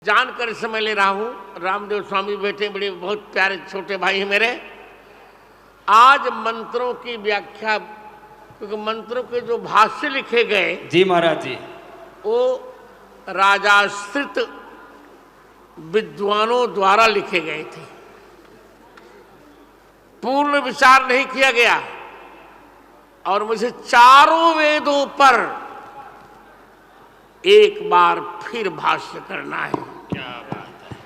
जानकर इस समय ले रहा हूं, रामदेव स्वामी बैठे, बड़े बहुत प्यारे छोटे भाई हैं मेरे। आज मंत्रों की व्याख्या, क्योंकि मंत्रों के जो भाष्य लिखे गए जी महाराज जी, वो राजाश्रित विद्वानों द्वारा लिखे गए थे, पूर्ण विचार नहीं किया गया। और मुझे चारों वेदों पर एक बार फिर भाष्य करना है। क्या बात है,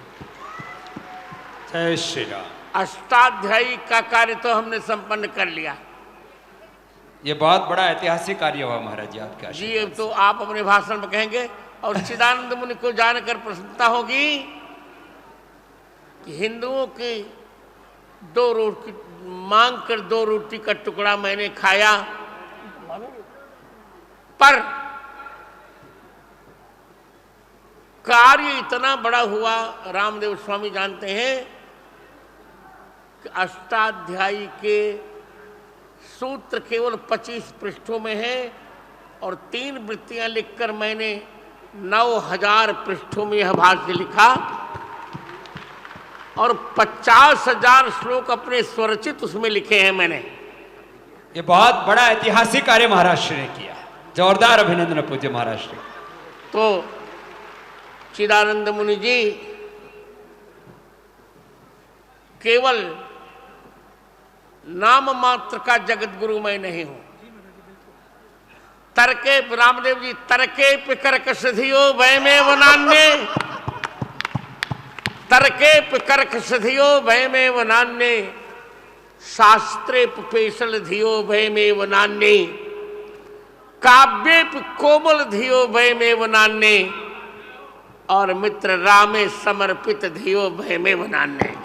जय श्री राम। अष्टाध्यायी का कार्य तो हमने संपन्न कर लिया। ये बहुत बड़ा ऐतिहासिक कार्य हुआ महाराज जी आपका। जी, अब तो आप अपने भाषण में कहेंगे। और चिदानंद मुनि को जानकर प्रसन्नता होगी कि हिंदुओं की दो रोटी मांग कर 2 रोटी का टुकड़ा मैंने खाया, पर कार्य इतना बड़ा हुआ। रामदेव स्वामी जानते हैं कि अष्टाध्यायी के सूत्र केवल 25 पृष्ठों में है और 3 वृत्तियां लिखकर मैंने 9000 पृष्ठों में यह भाष्य लिखा और 50,000 श्लोक अपने स्वरचित उसमें लिखे हैं मैंने। ये बहुत बड़ा ऐतिहासिक कार्य महाराष्ट्र ने किया। जोरदार अभिनंदन पूज्य महाराष्ट्र। तो चिदानंद मुनि जी केवल नाम मात्र का जगत गुरु मैं नहीं हूं। तरके रामदेव जी तरके पिकर्क सिधियो भय में वनान्य, तरके पिकर्क सिधियो भय में वनान्य, शास्त्रे पेशल धियो भय में वनान्य, काव्ये कोमल धियो भय में वनान्य, और मित्र रामे समर्पित धियो भय में वनान्य।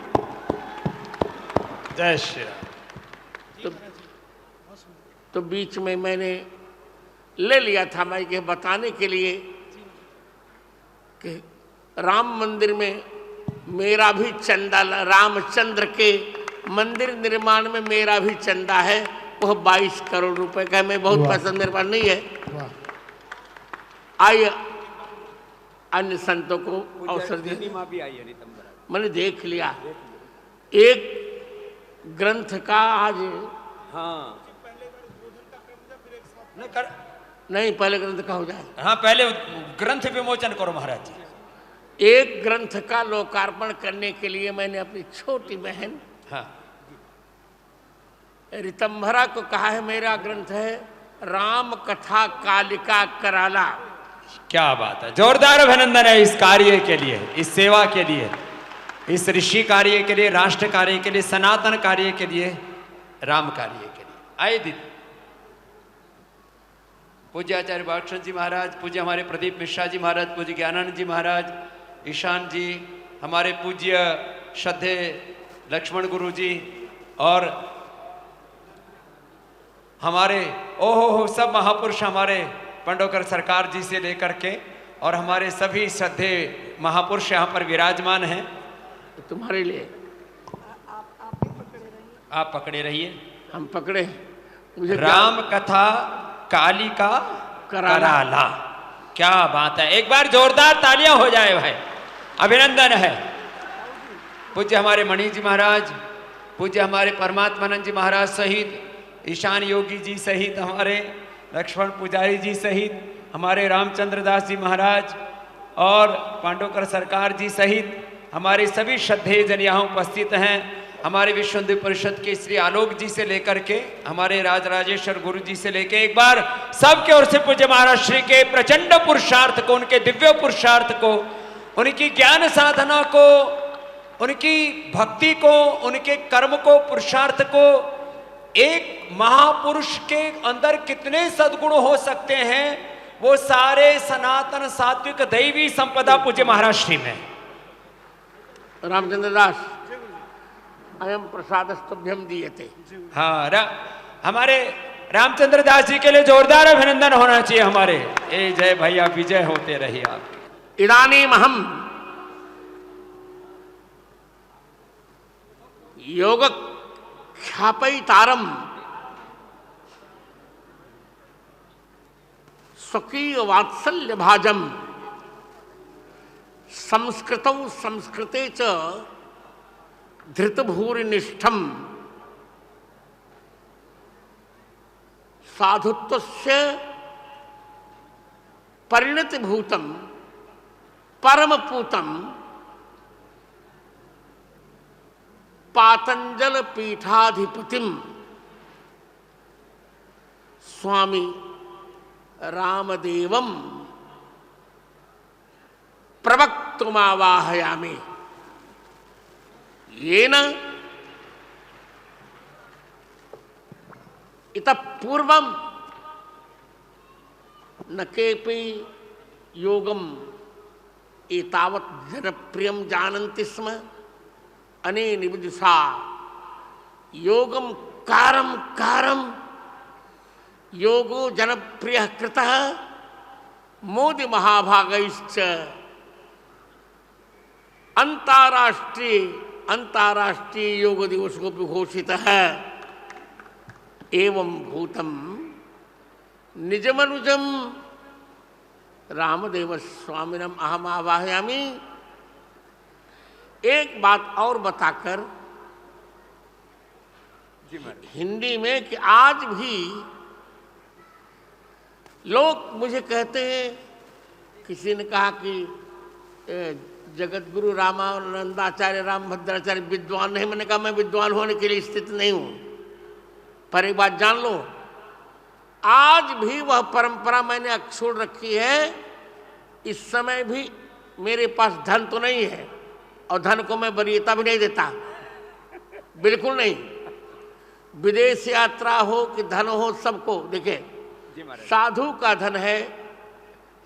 जय श्री राम। तो बीच में मैंने ले लिया था मैं ये बताने के लिए कि राम मंदिर में मेरा भी चंदा, रामचंद्र के मंदिर निर्माण में मेरा भी चंदा है, वह 22 करोड़ रुपए का। मैं बहुत पसंद, मेरे पास नहीं है। आइए अन्य संतों को अवसर दिया। मैंने देख लिया एक ग्रंथ का आज। हाँ नहीं, पहले ग्रंथ का हो जाए। हाँ, पहले ग्रंथ विमोचन करो महाराज जी। एक ग्रंथ का लोकार्पण करने के लिए मैंने अपनी छोटी बहन हाँ रितंभरा को कहा है, मेरा ग्रंथ है राम कथा कालिका कराला। क्या बात है, जोरदार अभिनंदन है इस कार्य के लिए, इस सेवा के लिए, इस ऋषि कार्य के लिए, राष्ट्र कार्य के लिए, सनातन कार्य के लिए, राम कार्य के लिए। आइए दीदी। पूज्य आचार्य बालकृष्ण जी महाराज, पूज्य हमारे प्रदीप मिश्रा जी महाराज, पूज्य ज्ञानानंद जी महाराज, ईशान जी, हमारे पूज्य श्रद्धे लक्ष्मण गुरु जी, और हमारे ओहो सब महापुरुष हमारे पंडोकर सरकार जी से लेकर के, और हमारे सभी श्रद्धे महापुरुष यहाँ पर विराजमान हैं। तुम्हारे लिए आप पकड़े रहिए, हम पकड़े। मुझे राम कथा कालिका कराला। क्या बात है, एक बार जोरदार तालियां हो जाए भाई, अभिनंदन है। पूज्य हमारे मणि जी महाराज, पूज्य हमारे परमात्मानंद जी महाराज सहित, ईशान योगी जी सहित, हमारे लक्ष्मण पुजारी जी सहित, हमारे रामचंद्र दास जी महाराज और पांडुकर सरकार जी सहित हमारे सभी श्रद्धेय जन यहाँ उपस्थित हैं। हमारे विश्व हिंदू परिषद के श्री आलोक जी से लेकर के हमारे राजराजेश्वर गुरु जी से लेकर एक बार सबके ओर से पूज्य महाराज श्री के प्रचंड पुरुषार्थ को, उनके दिव्य पुरुषार्थ को, उनकी ज्ञान साधना को, उनकी भक्ति को, उनके कर्म को, पुरुषार्थ को, एक महापुरुष के अंदर कितने सद्गुण हो सकते हैं, वो सारे सनातन सात्विक दैवी संपदा पूज्य महाराज श्री में। रामचंद्र दास अयम प्रसाद स्तुभ्यम दीयते। हाँ, हमारे रामचंद्र दास जी के लिए जोरदार अभिनंदन होना चाहिए हमारे। ए जय भैया, विजय होते रहिए आप। इदानीम हम योग ख्यापयितारम स्वकीय वात्सल्य भाजम संस्कृतौ संस्कृते च धृतभूरिनिष्ठम साधुत्वस्य परिणतिभूतम परमपूतम पातंजल पीठाधिपतिम स्वामी रामदेवम प्रवक्तुमावाहयामि। येन इतः पूर्वं न केऽपि योगम एतावत् जनप्रियं जानन्ति स्म। अनेन विदुषा योगम कारम कारम योगो जनप्रियः कृतः मोदी महाभागैश्च अंतर्राष्ट्रीय योग दिवस को भी घोषितः। एवं भूतम निजमनुजम रामदेव स्वामिनम अहम आवाहयामि। एक बात और बताकर हिंदी में कि आज भी लोग मुझे कहते हैं, किसी ने कहा कि जगत गुरु रामानंदाचार्य रामभद्राचार्य विद्वान नहीं। मैंने कहा मैं विद्वान होने के लिए स्थित नहीं हूं, पर एक बात जान लो, आज भी वह परंपरा मैंने छोड़ रखी है। इस समय भी मेरे पास धन तो नहीं है और धन को मैं वरीयता भी नहीं देता, बिल्कुल नहीं। विदेश यात्रा हो कि धन हो, सबको देखे साधु का धन है,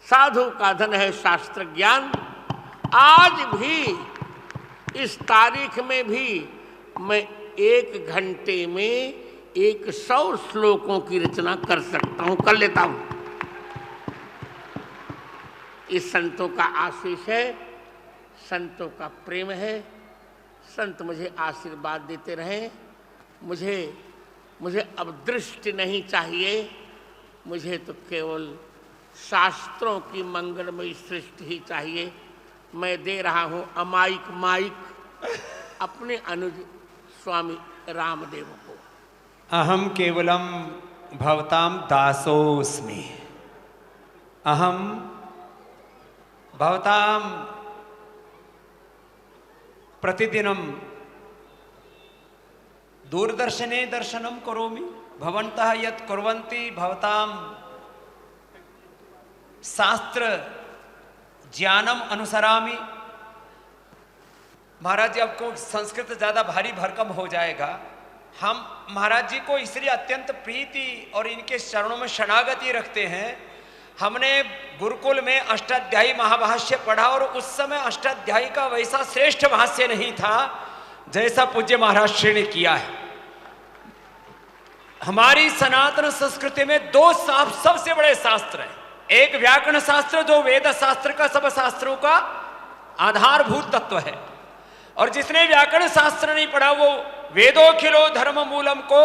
साधु का धन है शास्त्र ज्ञान। आज भी इस तारीख में भी मैं 1 घंटे में 100 श्लोकों की रचना कर सकता हूं, कर लेता हूं। इस संतों का आशीष है, संतों का प्रेम है। संत मुझे आशीर्वाद देते रहें। मुझे अब दृष्टि नहीं चाहिए, मुझे तो केवल शास्त्रों की मंगलमयी सृष्टि ही चाहिए। मैं दे रहा हूं अमायिक माइक अपने अनुज स्वामी रामदेव को। अहम केवलम भवताम दासोस्मि। अहम भवताम प्रतिदिनम दूरदर्शने दर्शनम करोमि। भवन्तः यत् कुर्वन्ति भवताम शास्त्र ज्ञानम अनुसरामि। महाराज जी, आपको संस्कृत ज्यादा भारी भरकम हो जाएगा। हम महाराज जी को इसलिए अत्यंत प्रीति और इनके चरणों में शरणागति रखते हैं। हमने गुरुकुल में अष्टाध्यायी महाभाष्य पढ़ा और उस समय अष्टाध्यायी का वैसा श्रेष्ठ भाष्य नहीं था जैसा पूज्य महाराज श्री ने किया है। हमारी सनातन संस्कृति में 2 सबसे बड़े शास्त्र हैं। एक व्याकरण शास्त्र जो वेद शास्त्र का सब शास्त्रों का आधारभूत तत्व है, और जिसने व्याकरण शास्त्र नहीं पढ़ा वो वेदोखिलो धर्म मूलम को,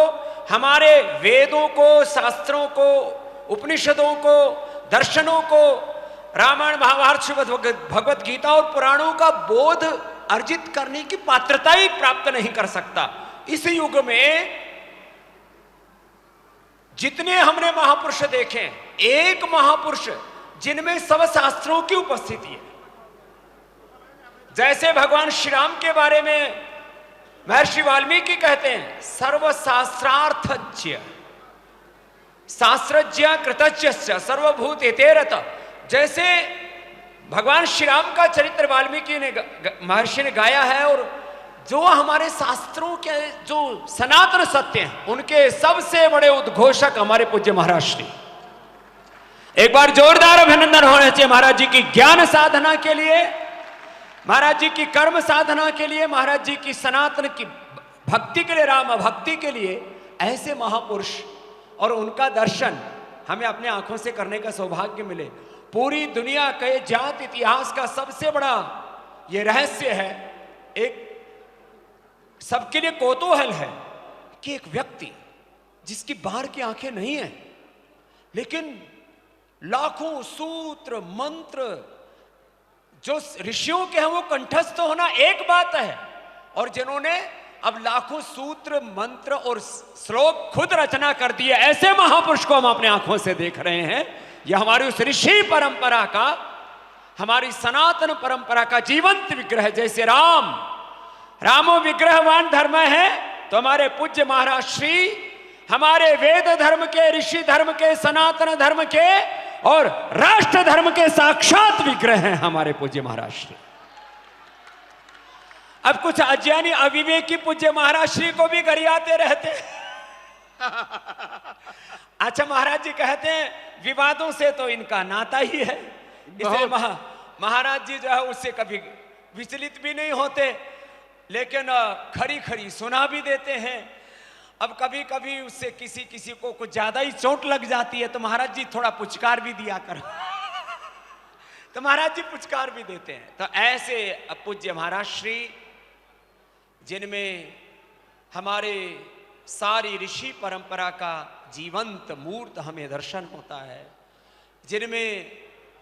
हमारे वेदों को, शास्त्रों को, उपनिषदों को, दर्शनों को, रामायण महाभारत भगवत गीता और पुराणों का बोध अर्जित करने की पात्रता ही प्राप्त नहीं कर सकता। इस युग में जितने हमने महापुरुष देखे, एक महापुरुष जिनमें सब शास्त्रों की उपस्थिति है। जैसे भगवान श्री राम के बारे में महर्षि वाल्मीकि कहते हैं, सर्वशास्त्रार्थज्ञ शास्त्रज्ञ कृतज्ञ सर्वभूत हितेरत। जैसे भगवान श्री राम का चरित्र वाल्मीकि ने महर्षि ने गाया है, और जो हमारे शास्त्रों के जो सनातन सत्य हैं उनके सबसे बड़े उद्घोषक हमारे पूज्य महाराज श्री। एक बार जोरदार अभिनंदन होना चाहिए महाराज जी की ज्ञान साधना के लिए, महाराज जी की कर्म साधना के लिए, महाराज जी की सनातन की भक्ति के लिए, राम भक्ति के लिए। ऐसे महापुरुष और उनका दर्शन हमें अपने आंखों से करने का सौभाग्य मिले। पूरी दुनिया के जात इतिहास का सबसे बड़ा ये रहस्य है, एक सबके लिए कौतूहल है कि एक व्यक्ति जिसकी बाहर की आंखें नहीं है, लेकिन लाखों सूत्र मंत्र जो ऋषियों के हैं वो कंठस्थ होना एक बात है, और जिन्होंने अब लाखों सूत्र मंत्र और श्लोक खुद रचना कर दिए, ऐसे महापुरुष को हम अपने आंखों से देख रहे हैं। यह हमारी उस ऋषि परंपरा का, हमारी सनातन परंपरा का जीवंत विग्रह। जैसे रामो विग्रहवान धर्म है, तो हमारे पूज्य महाराज श्री हमारे वेद धर्म के, ऋषि धर्म के, सनातन धर्म के और राष्ट्र धर्म के साक्षात विग्रह हैं हमारे पूज्य महाराज श्री। अब कुछ अज्ञानी अविवेकी पूज्य महाराज श्री को भी गरियाते रहते। अच्छा, महाराज जी कहते हैं विवादों से तो इनका नाता ही है, इसलिए महाराज जी जो है उससे कभी विचलित भी नहीं होते, लेकिन खरी खरी सुना भी देते हैं। अब कभी कभी उससे किसी किसी को कुछ ज्यादा ही चोट लग जाती है, तो महाराज जी थोड़ा पुचकार भी दिया कर। तो महाराज जी पुचकार भी देते हैं। तो ऐसे पूज्य महाराज श्री, जिनमें हमारे सारी ऋषि परंपरा का जीवंत मूर्त हमें दर्शन होता है, जिनमें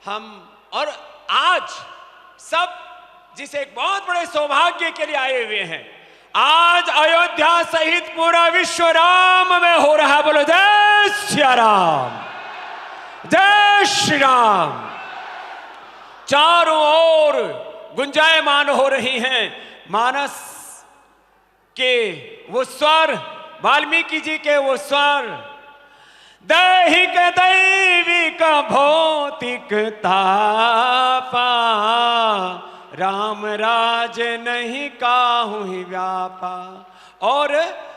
हम और आज सब जिस एक बहुत बड़े सौभाग्य के लिए आए हुए हैं, आज अयोध्या सहित पूरा विश्व राम में हो रहा है। बोलो जय श्री राम, जय श्री राम। चारों ओर गुंजायमान हो रही हैं मानस के वो स्वर, वाल्मीकि जी के वो स्वर, दैहिक दैविक भौतिक तापा, राम राज नहीं काहू ही व्यापा। और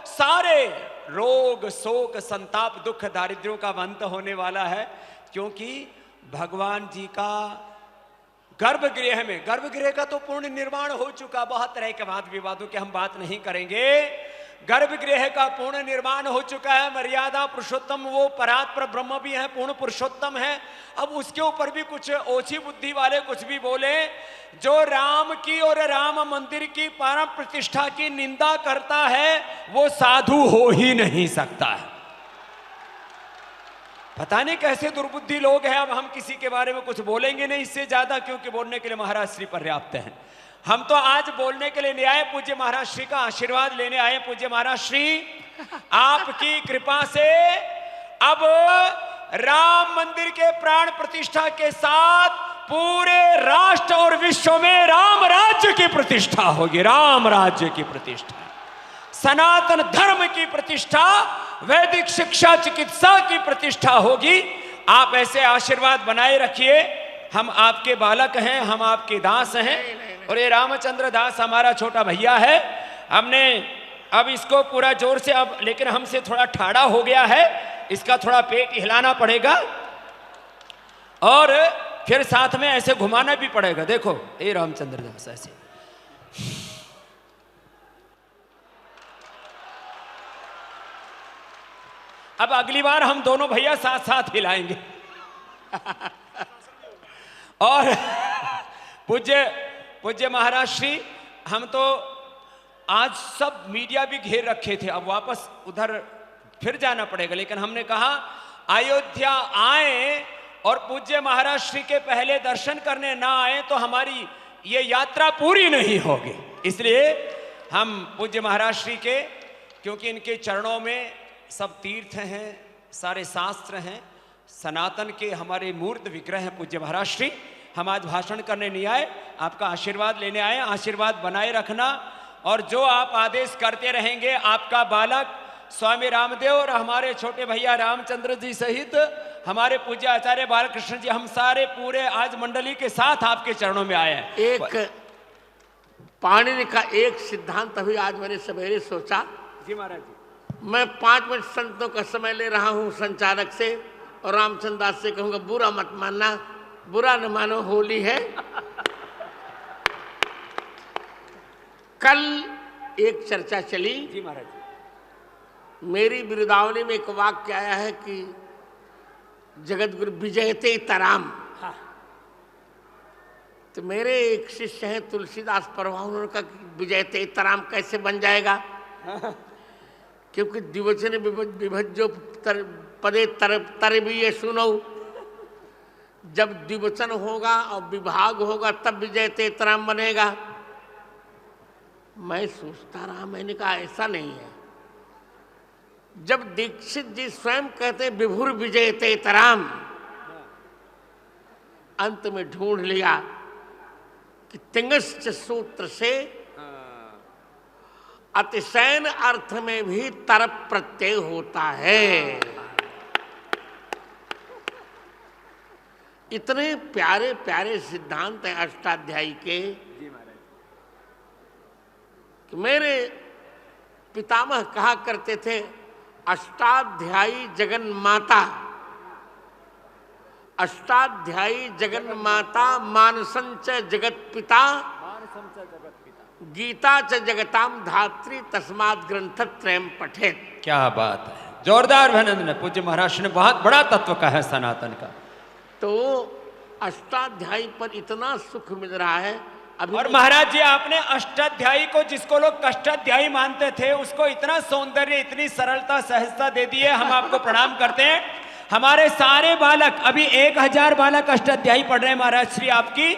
सारे रोग शोक संताप दुख दारिद्र्यों का अंत होने वाला है, क्योंकि भगवान जी का गर्भगृह में, गर्भगृह का तो पूर्ण निर्माण हो चुका। बहुत तरह के वाद विवादों की हम बात नहीं करेंगे। गर्भगृह का पूर्ण निर्माण हो चुका है। मर्यादा पुरुषोत्तम वो परात्पर ब्रह्म भी है, पूर्ण पुरुषोत्तम है। अब उसके ऊपर भी कुछ ओछी बुद्धि वाले कुछ भी बोले, जो राम की और राम मंदिर की परम प्रतिष्ठा की निंदा करता है वो साधु हो ही नहीं सकता है। पता नहीं कैसे दुर्बुद्धि लोग हैं। अब हम किसी के बारे में कुछ बोलेंगे नहीं इससे ज्यादा, क्योंकि बोलने के लिए महाराज श्री पर्याप्त हैं। हम तो आज बोलने के लिए ले आए, पूज्य महाराज श्री का आशीर्वाद लेने आए। पूज्य महाराज श्री, आपकी कृपा से अब राम मंदिर के प्राण प्रतिष्ठा के साथ पूरे राष्ट्र और विश्व में राम राज्य की प्रतिष्ठा होगी। राम राज्य की प्रतिष्ठा, सनातन धर्म की प्रतिष्ठा, वैदिक शिक्षा चिकित्सा की प्रतिष्ठा होगी। आप ऐसे आशीर्वाद बनाए रखिए। हम आपके बालक हैं, हम आपके दास हैं, और ये रामचंद्र दास हमारा छोटा भैया है। हमने अब इसको पूरा जोर से, अब लेकिन हमसे थोड़ा ठाड़ा हो गया है, इसका थोड़ा पेट हिलाना पड़ेगा और फिर साथ में ऐसे घुमाना भी पड़ेगा। देखो ये रामचंद्र दास ऐसे। अब अगली बार हम दोनों भैया साथ साथ हिलाएंगे। और पूज्य महाराज श्री, हम तो आज सब मीडिया भी घेर रखे थे, अब वापस उधर फिर जाना पड़ेगा, लेकिन हमने कहा अयोध्या आए और पूज्य महाराज श्री के पहले दर्शन करने ना आए तो हमारी ये यात्रा पूरी नहीं होगी। इसलिए हम पूज्य महाराज श्री के, क्योंकि इनके चरणों में सब तीर्थ हैं, सारे शास्त्र हैं, सनातन के हमारे मूर्त विग्रह हैं पूज्य महाराज श्री। हम आज भाषण करने नहीं आए, आपका आशीर्वाद लेने आए। आशीर्वाद बनाए रखना, और जो आप आदेश करते रहेंगे, आपका बालक स्वामी रामदेव और हमारे छोटे भैया रामचंद्र जी सहित हमारे पूज्य आचार्य बालकृष्ण जी, हम सारे पूरे आज मंडली के साथ आपके चरणों में आए हैं। एक पाणिनि का एक सिद्धांत अभी आज मैंने सवेरे सोचा। जी महाराज जी। मैं 5 मिनट संतों का समय ले रहा हूं संचालक से, और रामचंद्र दास से कहूंगा बुरा मत मानना, बुरा न मानो, होली है। कल एक चर्चा चली। जी महाराज जी। मेरी बिरुदावली में एक वाक्य आया है कि जगत गुरु विजयते तराम। हाँ। तो मेरे एक शिष्य हैं तुलसीदास परवा, उन्होंने कहा कि विजयते तराम कैसे बन जाएगा। क्योंकि द्विवचन विभज्जो पदे तर भी ये सुनो, जब द्विवचन होगा और विभाग होगा तब विजय तेतराम बनेगा। मैं सोचता रहा, मैंने कहा ऐसा नहीं है। जब दीक्षित जी स्वयं कहते विभुर विजय तेतराम, अंत में ढूंढ लिया कि तिंगश्च सूत्र से अतिशयन अर्थ में भी तरप प्रत्यय होता है। इतने प्यारे प्यारे सिद्धांत हैं अष्टाध्यायी के कि मेरे पितामह कहा करते थे, अष्टाध्यायी जगन माता, अष्टाध्यायी जगन माता मानसंच जगत पिता, गीता च जगताम धात्री तस्मात् ग्रंथ त्रयम पठेत। क्या बात है, जोरदार अभिनंदन। पूज्य महाराज ने बहुत बड़ा तत्व कहा है सनातन का। तो अष्टाध्यायी पर इतना सुख मिल रहा है अभी। और महाराज जी आपने अष्टाध्यायी को, जिसको लोग कष्टाध्यायी मानते थे, उसको इतना सौंदर्य, इतनी सरलता, सहजता दे दी है। हम आपको प्रणाम करते हैं। हमारे सारे बालक, अभी 1000 बालक अष्टाध्यायी पढ़ रहे हैं महाराज श्री आपकी।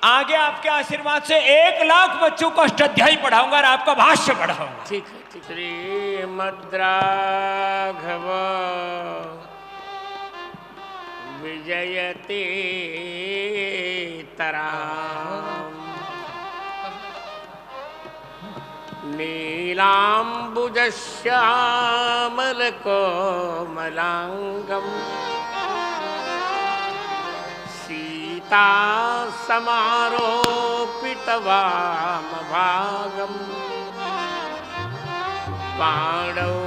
आगे आपके आशीर्वाद से 1 लाख बच्चों को अष्टाध्यायी पढ़ाऊंगा और आपका भाष्य पढ़ाऊंगा। ठीक है, ठीक। श्रीमद् राघव विजयते तराम नीलाम्बुजश्यामलकोमलाङ्गम् सीता समारोपितवामभागम् पाणौ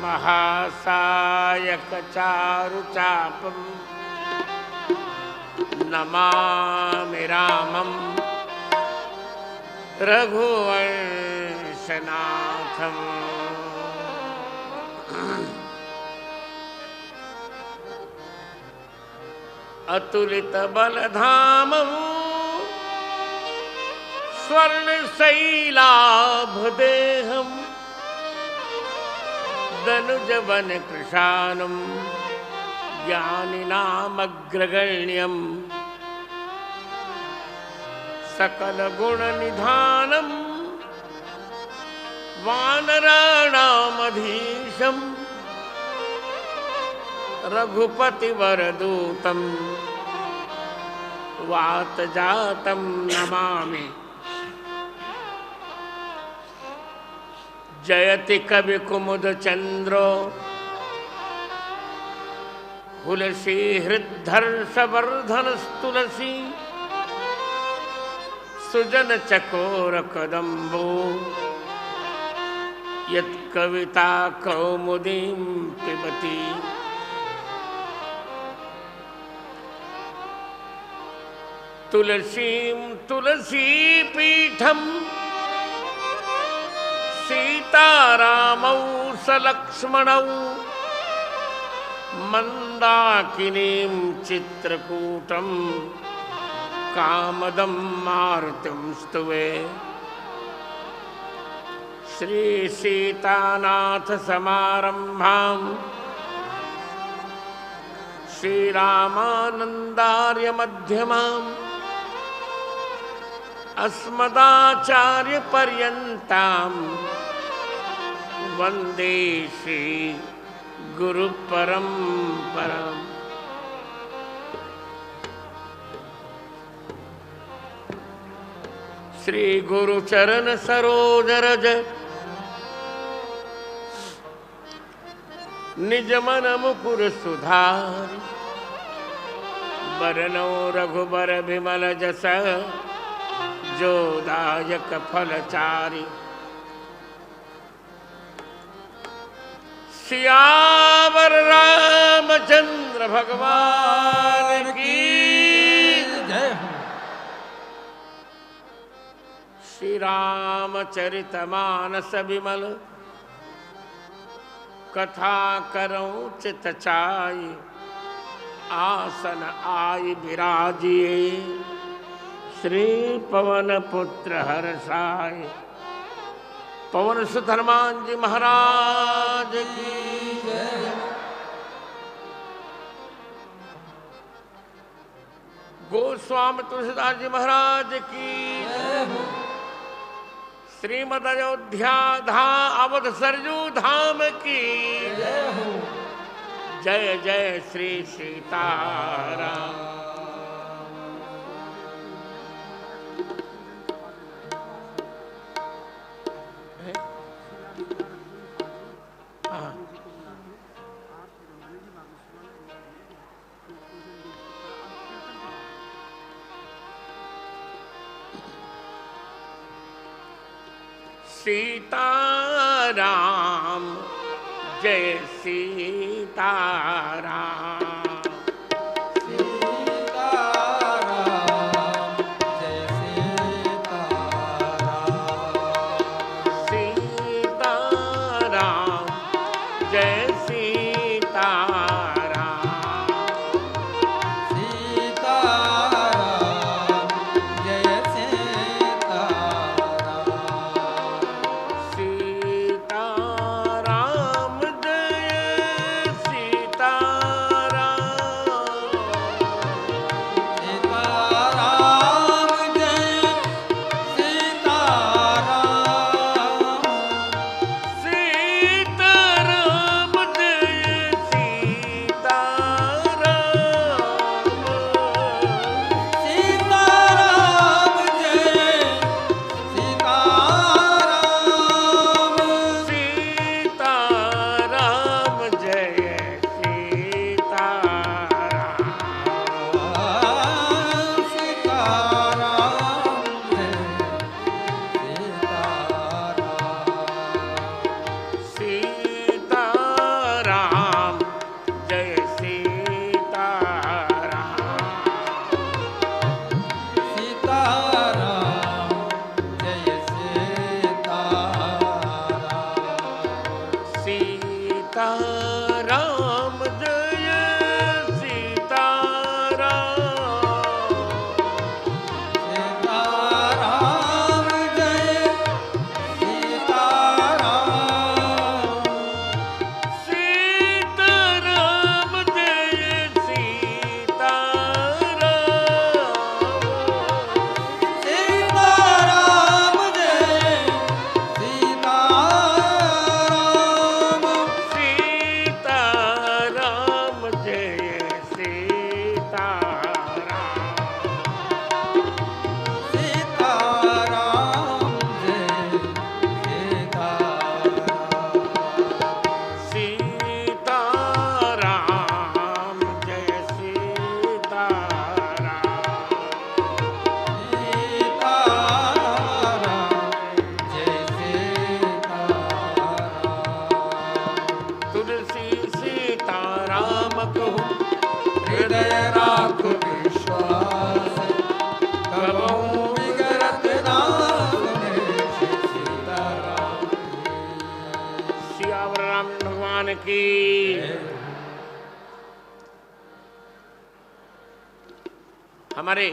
महासायकचारुचापम् नमामि रामं रघुवंशनाथम्। अतुलित बलधामं स्वर्णशैलाभदेहं दनुजवन कृशानं ज्ञानिनामग्रगण्यं सकलगुणनिधानं वानराणामधीशं रघुपतिवरदूतं वातजातं नमामि। जयति कवि कुमुद चंद्रो हुलसी हृद्धर्षवर्धनस्तुलसी सुजन चकोर कदम्बो यत्कविता कौमुदीं पिबति। तुलसीं तुलसीपीठं सीतारामौ सलक्ष्मणौ मंदाकिनीं चित्रकूटं कामदं मारुतिं स्तुवे। श्री सीतानाथ समारंभां श्रीरामानंदार्य मध्यमाम् अस्मदाचार्य पर्यन्तां वंदे श्री गुरु परम्पराम्। श्री गुरु चरण सरोज रज निज मन मुकुर सुधारि बरनौ रघुबर बिमल जस जो दायक फलचारि। सियावर रामचंद्र भगवान की जय। श्री रामचरितमानस बिमल कथा करऊं चित चाई आसन आई विराजिए। श्री पवन पुत्र हर्षाय पवन सुत हनुमान जी महाराज की जय। गोस्वामी तुलसीदास जी महाराज की, श्रीमद अयोध्या धाम अवध सरजू धाम की, जय जय श्री सीताराम। सीताराम जय सीताराम, सीताराम जय सीताराम, सीताराम जय सीताराम, सीताराम जय सीताराम, सीताराम जय हमारे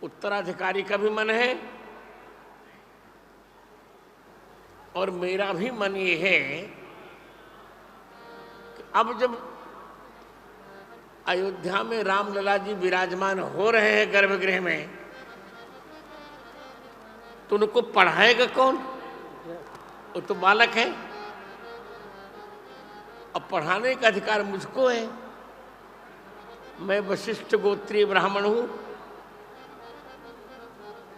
उत्तराधिकारी का भी मन है और मेरा भी मन ये है कि अब जब अयोध्या में रामलला जी विराजमान हो रहे हैं गर्भगृह में, तो उनको पढ़ाएगा कौन? वो तो बालक है। अब पढ़ाने का अधिकार मुझको है। मैं वशिष्ठ गोत्रीय ब्राह्मण हूं,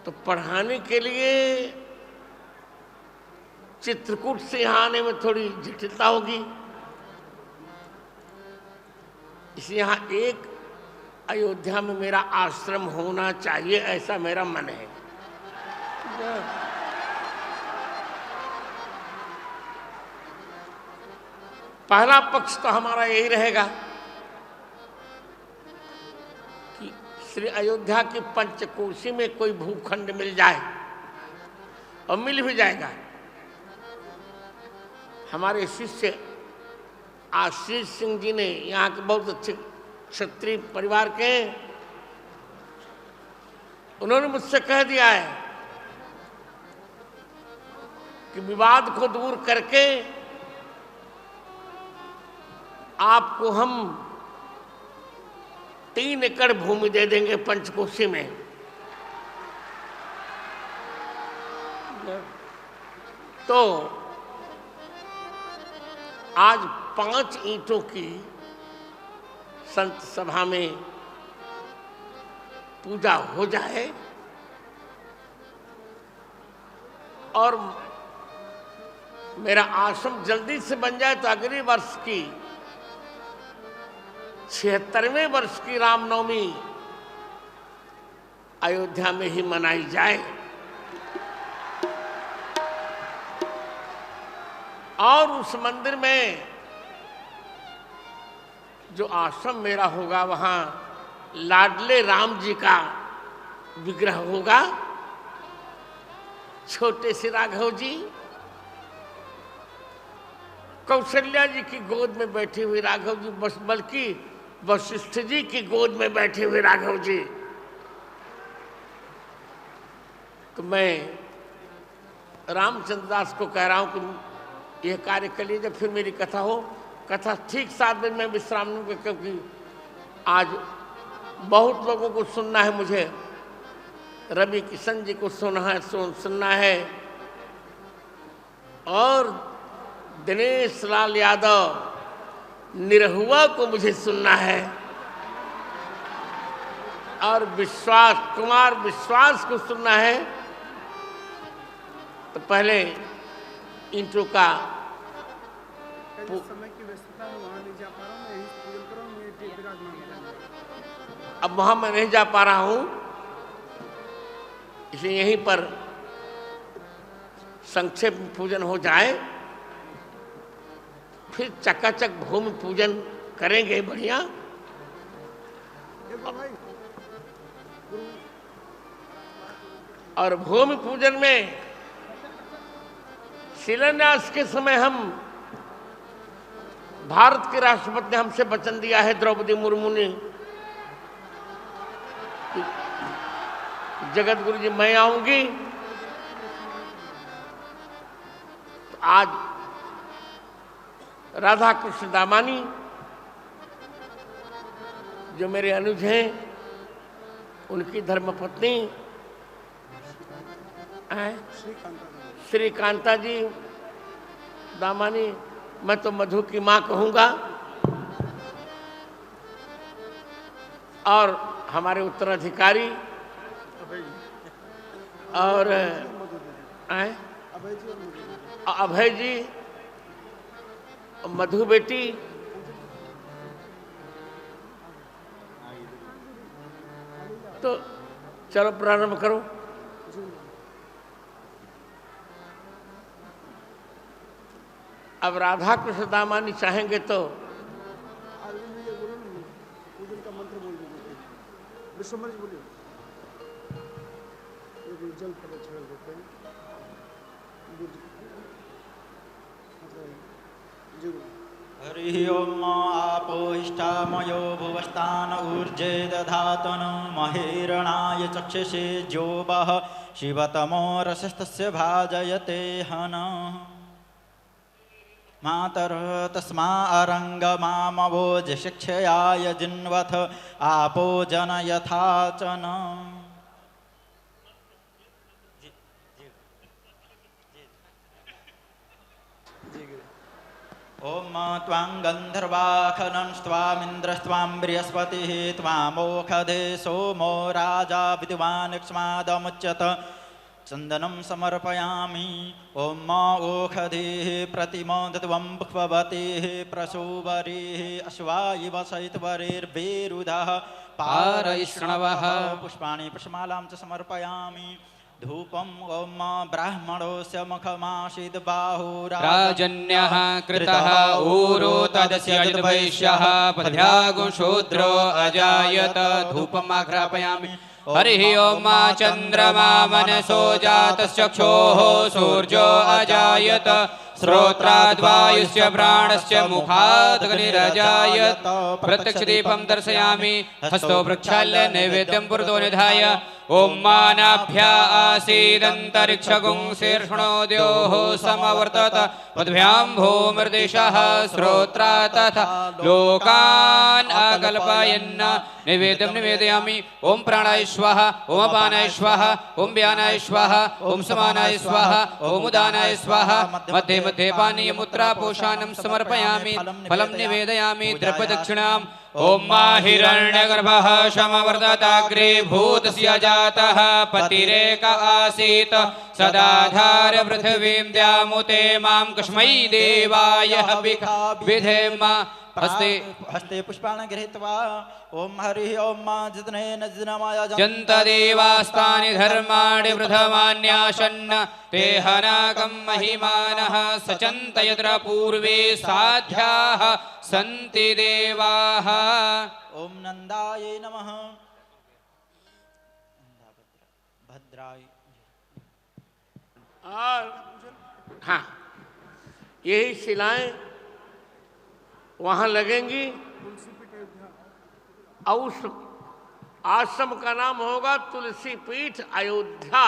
तो पढ़ाने के लिए चित्रकूट से यहां आने में थोड़ी जटिलता होगी। इसलिए यहां एक अयोध्या में मेरा आश्रम होना चाहिए, ऐसा मेरा मन है। पहला पक्ष तो हमारा यही रहेगा कि श्री अयोध्या की पंचकोशी में कोई भूखंड मिल जाए, और मिल भी जाएगा। हमारे शिष्य आशीष सिंह जी ने, यहाँ के बहुत अच्छे क्षत्रिय परिवार के, उन्होंने मुझसे कह दिया है कि विवाद को दूर करके आपको हम 3 एकड़ भूमि दे देंगे पंचकोशी में। तो आज 5 ईंटों की संत सभा में पूजा हो जाए और मेरा आश्रम जल्दी से बन जाए तो अगले वर्ष की 76वें वर्ष की रामनवमी अयोध्या में ही मनाई जाए। और उस मंदिर में जो आश्रम मेरा होगा वहां लाडले राम जी का विग्रह होगा, छोटे से राघव जी, कौशल्या जी की गोद में बैठे हुए राघव जी, बल्कि वशिष्ठ जी की गोद में बैठे हुए राघव जी। तो मैं रामचंद्र दास को कह रहा हूं कि यह कार्य कर लीजिए, फिर मेरी कथा हो। कथा ठीक 7 दिन में विश्राम लूंगा, क्योंकि आज बहुत लोगों को सुनना है। मुझे रवि किशन जी को सुनना है और दिनेश लाल यादव निरहुआ को मुझे सुनना है और कुमार विश्वास को सुनना है। तो पहले इंट्रो का समय की व्यस्तता में वहाँ नहीं जा पा रहा हूँ, मैं यही पूजन कर रहा हूँ, ये विराजमान है। अब वहां मैं नहीं जा पा रहा हूं, इसलिए यहीं पर संक्षेप में पूजन हो जाए, फिर चकाचक भूमि पूजन करेंगे बढ़िया। और भूमि पूजन में शिलान्यास के समय हम भारत के राष्ट्रपति ने हमसे वचन दिया है, द्रौपदी मुर्मू ने, जगत गुरु जी मैं आऊंगी। तो आज राधा कृष्ण दामानी जो मेरे अनुज हैं, उनकी धर्मपत्नी श्रीकांता जी दामानी, मैं तो मधु की मां कहूंगा, और हमारे उत्तराधिकारी और अभय जी, मधु बेटी, तो चलो प्रारंभ करो। अब राधा कृष्ण दामानी चाहेंगे तो पूजन का मंत्र बोल दीजिए, विश्वम्भर जी बोलिए, जल पर छोड़ देते हैं। हरि ओम आपोष्टामयो भुवस्तान ऊर्जे दधातनु महेरणाय चक्षुषे ज्योबः शिवतमो रसस्तस्य भाजयते हन मातर तस्मा अरंगमामवोज शिक्षयाय जिन्वथ आपो जन यथा च न। ओम त्वां गंधर्वाखनं स्वामिन्द्रस्त्वां बृहस्पतिः त्वामोखधे सोमो राजा विद्वान् क्ष्मादमुच्यत चंदनं समर्पयामि। ओम ओखधेः प्रतिमोदत्वं पुष्पवतेः प्रसूवरेः अश्वायिव सहितवरेर्वेरुधः पारैष्णवः पुष्पाणि पुष्पमालां च समर्पयामि। धूपम ओम ब्राह्मणोस्य मुखमासीद् बाहुराजन्यः कृतः ऊरो तदस्य वैश्यः पद्भ्यागुं शूद्रो अजायत धूपमाघ्रापयामि। हरिः ओम चन्द्रमा मनसो जातश्चक्षोः सूर्यो अजायत श्रोत्राद्वायुश्च प्राणश्च मुखादग्निरजायत। प्रत्यक्षदीपं दर्शयामि हस्तो प्रक्षाल्य नैवेद्यं पुरतो निधाय ओम मानाभ्या आसीदन्तरिक्षगुं शीर्ष्णोद्योः समवर्तत पद्भ्यां भूमिर्दिशः श्रोत्रा तथा लोकान् अकल्पयन् निवेद्यं निवेदयामि। ओम प्राणाय स्वाहा ओम अपानाय स्वाहा ओम व्यानाय स्वाहा ओम समानाय स्वाहा ओम उदानाय स्वाहा। मध्ये मध्ये पानीयमुत्रा पोषाणं समर्पयामि फलं निवेदयामि द्रव्यदक्षिणाम्। ओम माहिरण्यगर्भः समवर्तताग्रे भूतस्य जातः पतिरेक आसीत् सदाधार पृथिवीं द्यामुते मां कस्मै देवाय विधेम। हस्ते हस्ते पुष्पाणि गृहीत्वा ओम हरि ओम मा जितनेन जिनमाय जन्तदेवास्तानि धर्माणि प्रथमान्याशन्न ते हनाकं महिमानः सचन्त यत्र पूर्वे साध्याः सन्ति देवाः। ओम नंदाय नमः। भद्राय। और हाँ, यही शिलाएं वहां लगेंगी और उस आश्रम का नाम होगा तुलसी पीठ अयोध्या।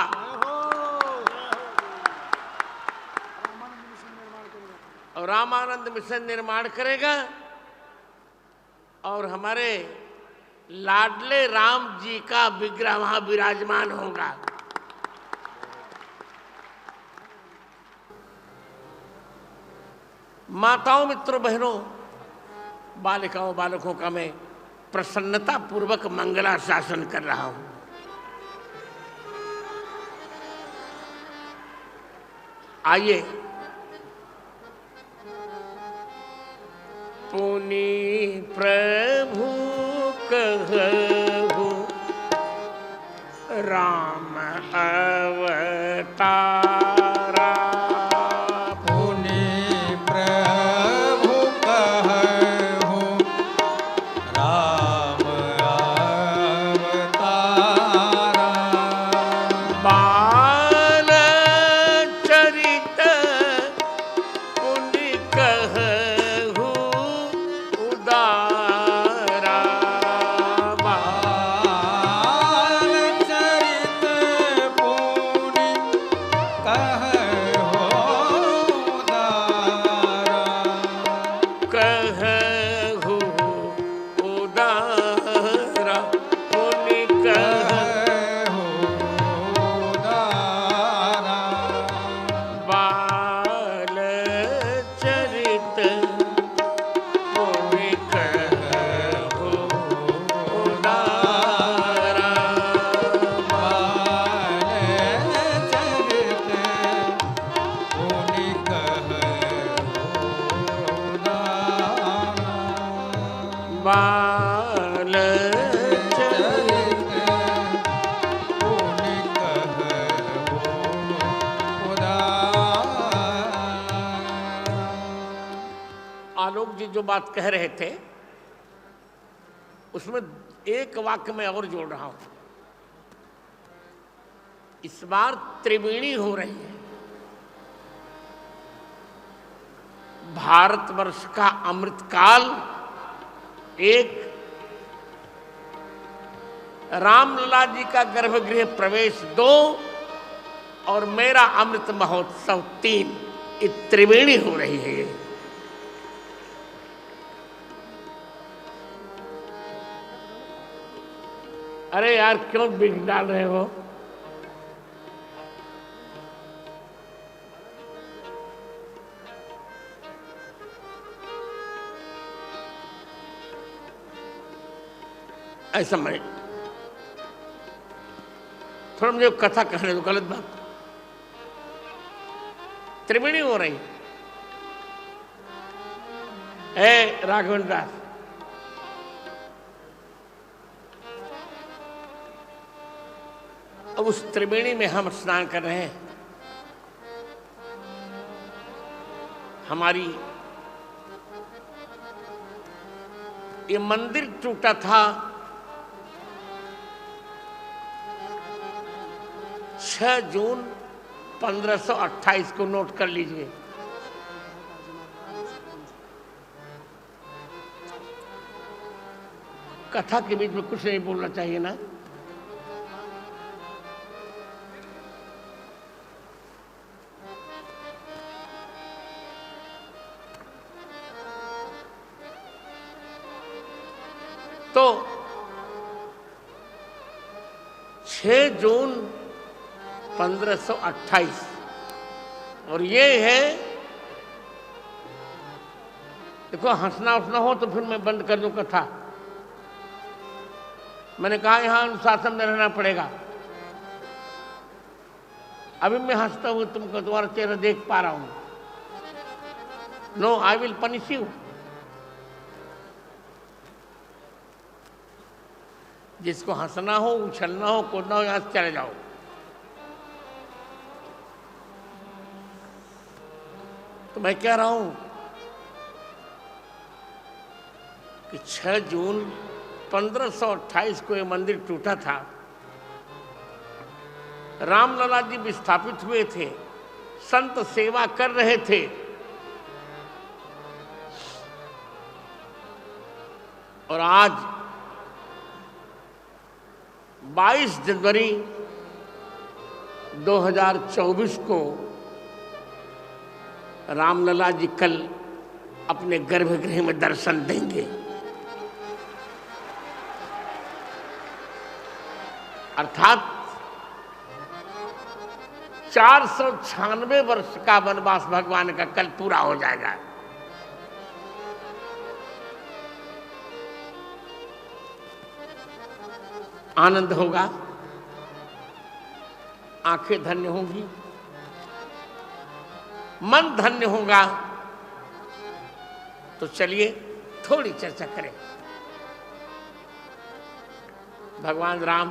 और रामानंद मिशन निर्माण करेगा और हमारे लाडले राम जी का विग्रह वहां विराजमान होगा। माताओं मित्रों बहनों बालिकाओं बालकों का मैं प्रसन्नता पूर्वक मंगलाशासन कर रहा हूं। आइए पुनि प्रभु कहु राम अवतारा आलोक जी जो बात कह रहे थे उसमें एक वाक्य में और जोड़ रहा हूं। इस बार त्रिवेणी हो रही है। भारतवर्ष का अमृतकाल एक, रामलला जी का गर्भगृह प्रवेश 2 और मेरा अमृत महोत्सव 3, ये त्रिवेणी हो रही है। अरे यार क्यों बिग डाल रहे हो? ऐसा मैं थोड़ा मुझे कथा कहने दो, गलत बात। त्रिवेणी हो रही है राघवेंद्र दास। अब उस त्रिवेणी में हम स्नान कर रहे हैं। हमारी ये मंदिर टूटा था 6 जून 1528 को, नोट कर लीजिए। कथा के बीच में कुछ नहीं बोलना चाहिए ना। 6 जून 1528 और ये है, देखो हंसना उठना हो तो फिर मैं बंद कर दूं कथा। मैंने कहा यहां अनुशासन में रहना पड़ेगा। अभी मैं हंसता हूं तुमको, तुम्हारा चेहरा देख पा रहा हूं। No, I will punish you. जिसको हंसना हो, उछलना हो, कूदना हो, यहां से चले जाओ। तो मैं कह रहा हूं कि 6 जून 1528 को ये मंदिर टूटा था। रामलला जी विस्थापित हुए थे, संत सेवा कर रहे थे। और आज 22 जनवरी 2024 को रामलला जी कल अपने गर्भगृह में दर्शन देंगे। अर्थात 496 वर्ष का वनवास भगवान का कल पूरा हो जाएगा। आनंद होगा, आंखें धन्य होंगी, मन धन्य होगा। तो चलिए थोड़ी चर्चा करें। भगवान राम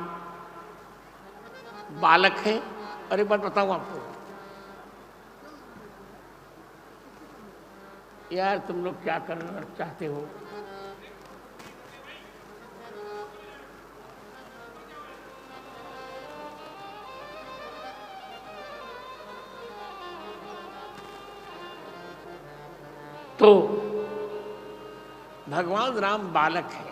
बालक हैं। और एक बात बताऊं आपको, यार तुम लोग क्या करना चाहते हो? तो भगवान राम बालक है।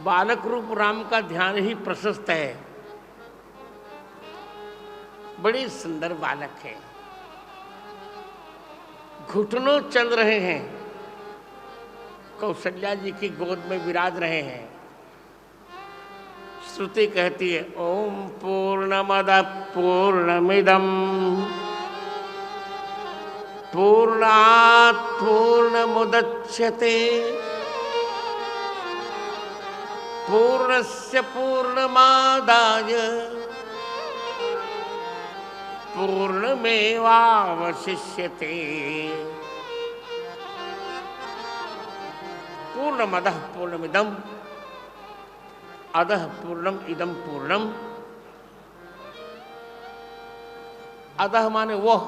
बालक रूप राम का ध्यान ही प्रशस्त है। बड़ी सुंदर बालक है, घुटनों चल रहे हैं, कौशल्या जी की गोद में विराज रहे हैं। श्रुति कहती है ओम पूर्णमदः पूर्णमिदं पूर्णात् पूर्णमुदच्यते पूर्णस्य पूर्णमादाय पूर्णमेवावशिष्यते। पूर्णमदः पूर्णमिदं अदः पूर्णम इदं पूर्णम। अदः माने वह,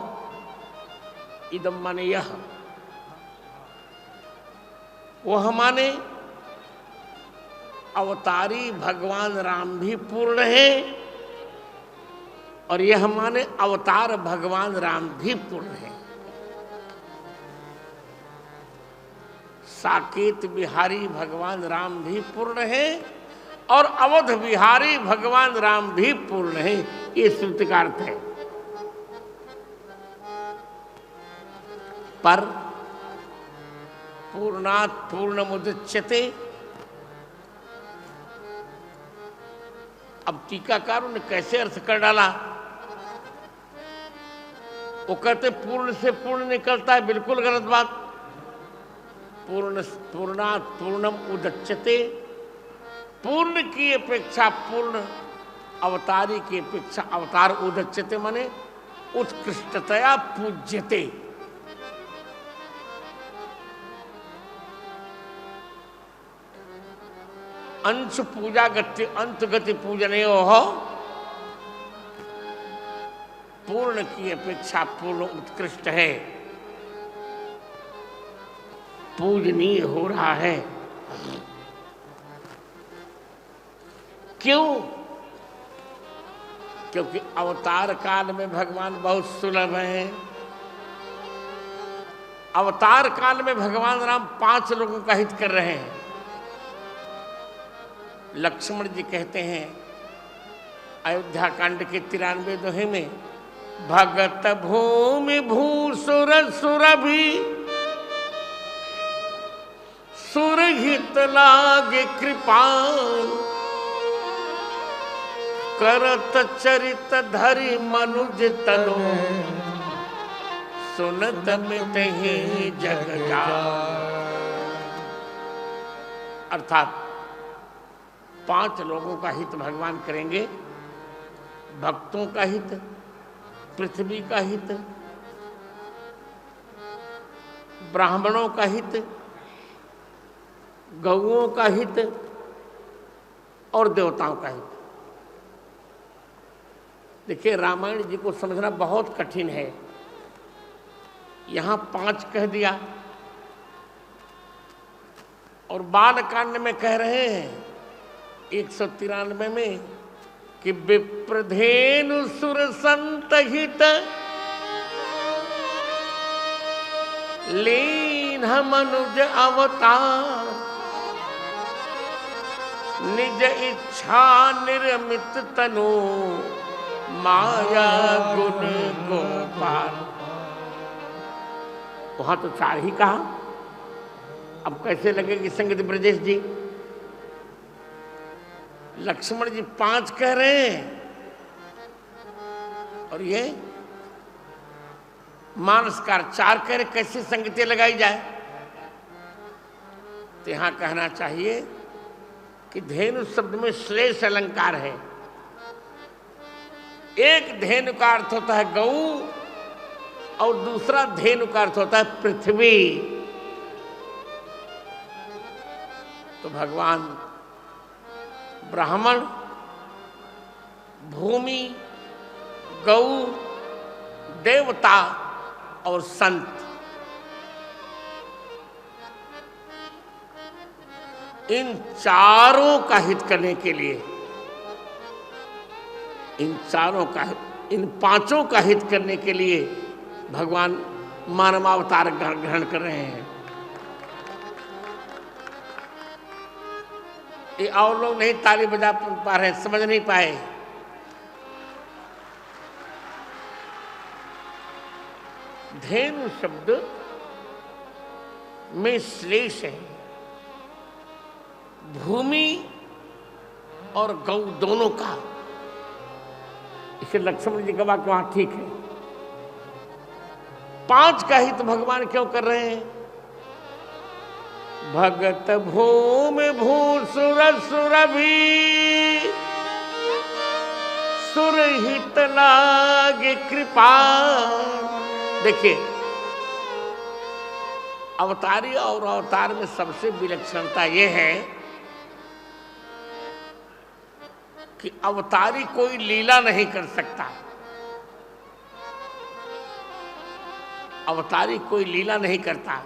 इदम माने यह। वह माने अवतारी भगवान राम भी पूर्ण है, और यह माने अवतार भगवान राम भी पूर्ण है। साकेत बिहारी भगवान राम भी पूर्ण है, और अवध बिहारी भगवान राम भी पूर्ण है। ये श्रुति का अर्थ है। पर पूर्णात् पूर्णमुदच्यते। अब टीकाकारों ने कैसे अर्थ कर डाला? वो कहते पूर्ण से पूर्ण निकलता है, बिल्कुल गलत बात। पूर्णात् पूर्णम उदच्यते। पूर्ण की अपेक्षा पूर्ण, अवतारी की अपेक्षा अवतार। उदच्यते माने उत्कृष्टतया पूज्यते। अंश पूजा गति अंत गति पूजने हो। पूर्ण की अपेक्षा पूर्ण उत्कृष्ट है, पूजनीय हो रहा है। क्यों? क्योंकि अवतार काल में भगवान बहुत सुलभ हैं। अवतार काल में भगवान राम 5 लोगों का हित कर रहे हैं। लक्ष्मण जी कहते हैं अयोध्या कांड के 93 दोहे में, भगत भूमि भूसुर सुरभि सुरहित लागे कृपाल करत चरित धरि मनुज तनु, सुनत मिटहि जग जाय। अर्थात 5 लोगों का हित भगवान करेंगे, भक्तों का हित, पृथ्वी का हित, ब्राह्मणों का हित, गौओं का हित और देवताओं का हित। देखिए, रामायण जी को समझना बहुत कठिन है। यहां 5 कह दिया और बालकांड में कह रहे हैं 193 में कि विप्रधेनु सुर संत हित, लीन मनुज अवतार, निज इच्छा निर्मित तनु, माया गुण गोपाल। वहां तो 4 ही कहा, अब कैसे लगेगी संगत ब्रजेश जी? लक्ष्मण जी 5 कह रहे हैं और ये मानसकार 4 कह रहे, कैसे संगति लगाई जाए? तो यहां कहना चाहिए कि धेनु शब्द में श्लेष अलंकार है। एक धेनु का अर्थ होता है गौ और दूसरा धेनु का अर्थ होता है पृथ्वी। तो भगवान ब्राह्मण, भूमि, गौ, देवता और संत, इन चारों का हित करने के लिए, इन 5 का हित करने के लिए भगवान मानवावतार ग्रहण कर रहे हैं। ये और लोग नहीं ताली बजा पा रहे, समझ नहीं पाए। धेनु शब्द में श्लेष है। भूमि और गौ दोनों का, इसे लक्ष्मण जी का वाक्य वहां ठीक है। 5 का हित भगवान क्यों कर रहे हैं? भगत भूमि भूसुर सुरभि, सुरहित लागे कृपा। देखिए, अवतारी और अवतार में सबसे विलक्षणता यह है कि अवतारी कोई लीला नहीं कर सकता। अवतारी कोई लीला नहीं करता।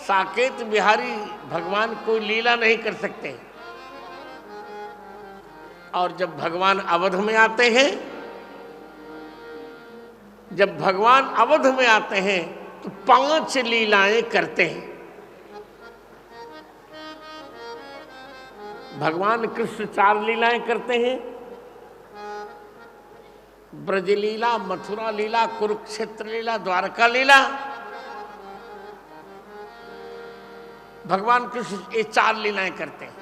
साकेत बिहारी भगवान कोई लीला नहीं कर सकते। और जब भगवान अवध में आते हैं, जब भगवान अवध में आते हैं तो 5 लीलाएं करते हैं। भगवान कृष्ण 4 लीलाएं करते हैं। ब्रज लीला, मथुरा लीला, कुरुक्षेत्र लीला, द्वारका लीला। भगवान कृष्ण ये 4 लीलाएं करते हैं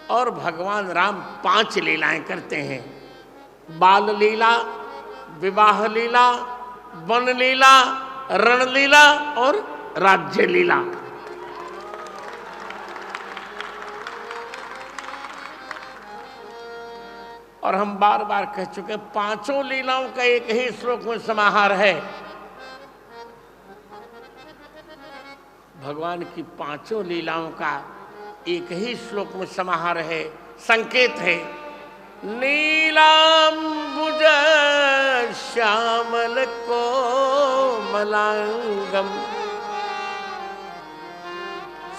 और भगवान राम 5 लीलाएं करते हैं। बाल लीला, विवाह लीला, वन लीला, रण लीला और राज्य लीला। और हम बार बार कह चुके, 5 लीलाओं का एक ही श्लोक में समाहार है। भगवान की 5 लीलाओं का एक ही श्लोक में समाहार है, संकेत है। नीलांबुज श्यामल कोमलांगम,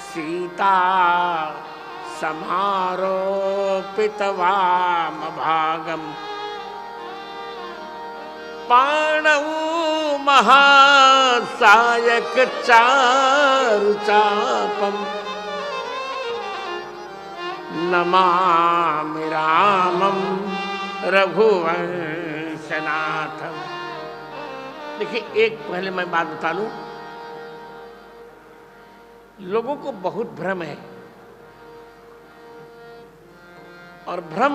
सीता समारोपित वाम भागम, पाणौ महासायक चारु चापम, नमामि रामम रघुवंशनाथम। देखिए, एक पहले मैं बात बता लूं, लोगों को बहुत भ्रम है और भ्रम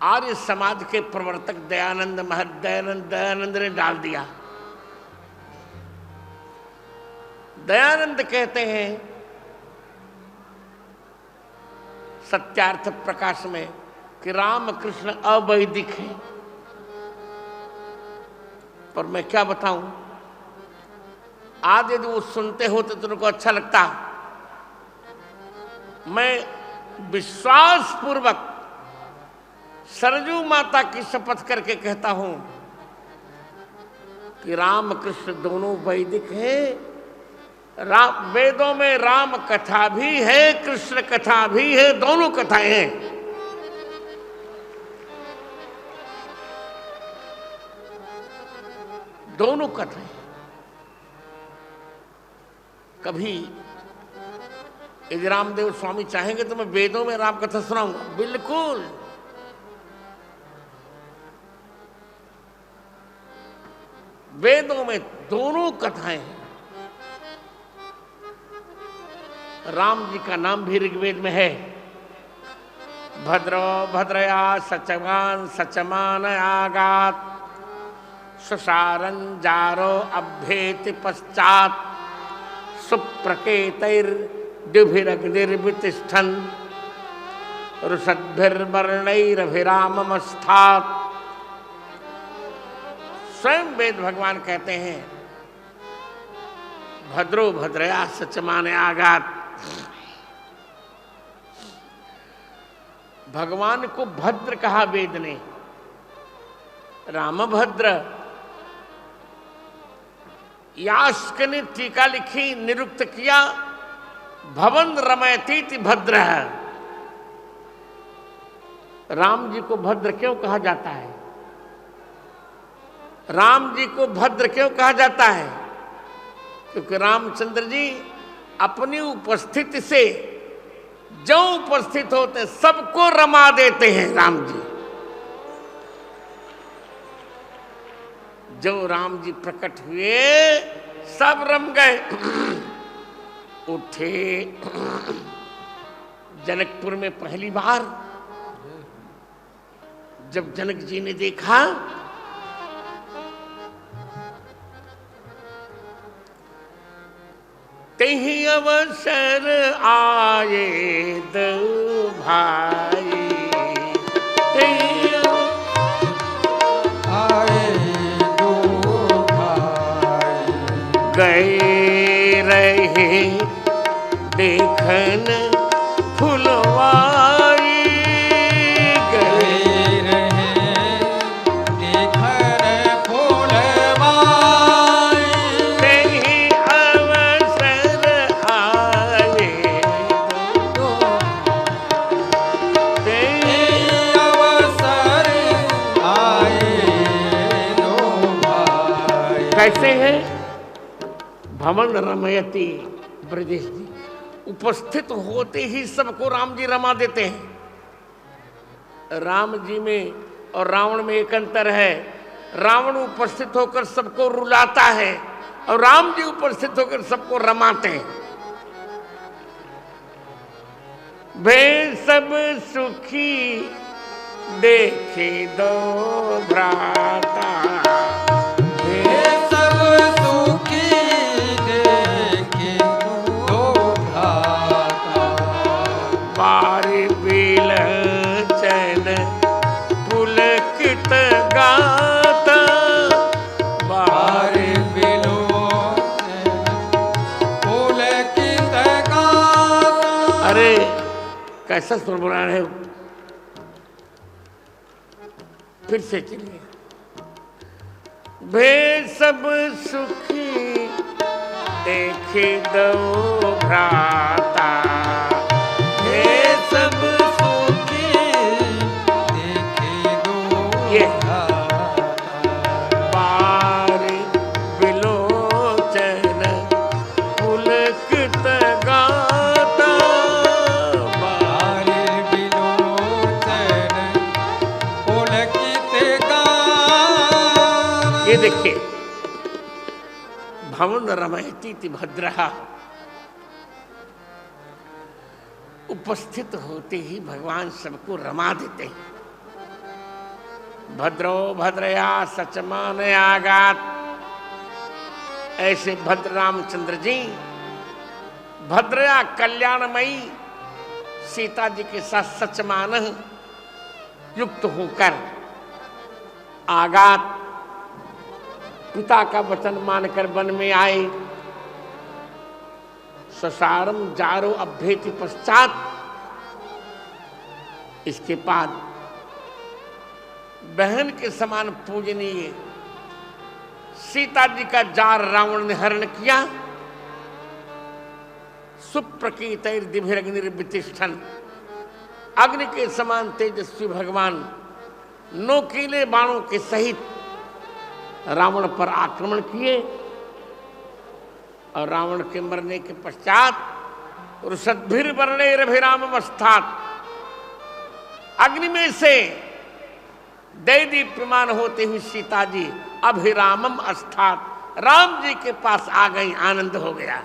आर्य समाज के प्रवर्तक दयानंद ने डाल दिया। दयानंद कहते हैं सत्यार्थ प्रकाश में कि राम कृष्ण अवैदिक हैं। पर मैं क्या बताऊं, आज यदि वो सुनते हो तो तुमको अच्छा लगता। मैं विश्वास पूर्वक सरजू माता की शपथ करके कहता हूं कि राम कृष्ण दोनों वैदिक हैं। वेदों में राम कथा भी है, कृष्ण कथा भी है, दोनों कथाएं हैं। दोनों कथाएं। कभी यदि रामदेव स्वामी चाहेंगे तो मैं वेदों में राम कथा सुनाऊंगा, बिल्कुल। वेदों में दोनों कथाएं हैं। राम जी का नाम भी ऋग्वेद में है। भद्रो भद्रया सचमान सचमान आगात सुसारं जारो अभ्येति पश्चात सुप्रकेतैर्द्युभिरग्निर्वितिष्ठन् रुषद्भिर्वर्णैरभिराममस्थात्। स्वयं वेद भगवान कहते हैं भद्रो भद्रया सचमान आगात। भगवान को भद्र कहा वेद ने। रामभद्र। यास्क ने टीका लिखी, निरुक्त किया भवन रमयतीति भद्र है। राम जी को भद्र क्यों कहा जाता है? राम जी को भद्र क्यों कहा जाता है? क्योंकि रामचंद्र जी अपनी उपस्थिति से जो उपस्थित होते सबको रमा देते हैं। राम जी जो राम जी प्रकट हुए सब रम गए। उठे जनकपुर में पहली बार जब जनक जी ने देखा तही अवसर आए दो भाई, आए दो भाई, गए रहे देखन फुलवाई, गए रहे देखन फुलवाई, तही अवसर आए दो, तही अवसर आए दो भाई। कैसे है? भवन रमयती ब्रजेश जी उपस्थित होते ही सबको राम जी रमा देते हैं। राम जी में और रावण में एक अंतर है। रावण उपस्थित होकर सबको रुलाता है और राम जी उपस्थित होकर सबको रमाते हैं। वे सब सुखी देखे दो भ्राता, वे सब सुखी देखे दो भ्राता, बारी बिलचन पुलकित गाता, बारे बिलोचन पुलकित गाता। अरे कैसा सुर बना है। फिर से चलिए। वे सब सुखी देखे दो भ्राता, वे सब सुखी देखे दो ये। भ्राता, बारी बिलोचन पुलकित गाता, बारे बिलोचन पुलकित गाता। ये देखिए भवन रमयती भद्रहा। उपस्थित होते ही भगवान सबको रमा देते हैं। भद्रो भद्रया सचमान आगात। ऐसे भद्र रामचंद्र जी भद्रया कल्याणमयी सीता जी के साथ सचमान युक्त होकर आगात पिता का वचन मानकर वन में आए। ससारम जारो अभ्येति पश्चात, इसके बाद बहन के समान पूजनीय सीता जी का जार रावण ने हरण किया। सुप्रकीतैर दिभिरग्निर्वितिष्ठन्, अग्नि के समान तेजस्वी भगवान नोकीले बाणों के सहित रावण पर आक्रमण किए और रावण के मरने के पश्चात रुषद्भिर्वर्णैरभिरामवस्थात, अग्नि में से दैदीप्यमान होते हुए सीता जी अभिरामम अस्थात, राम जी के पास आ गई। आनंद हो गया।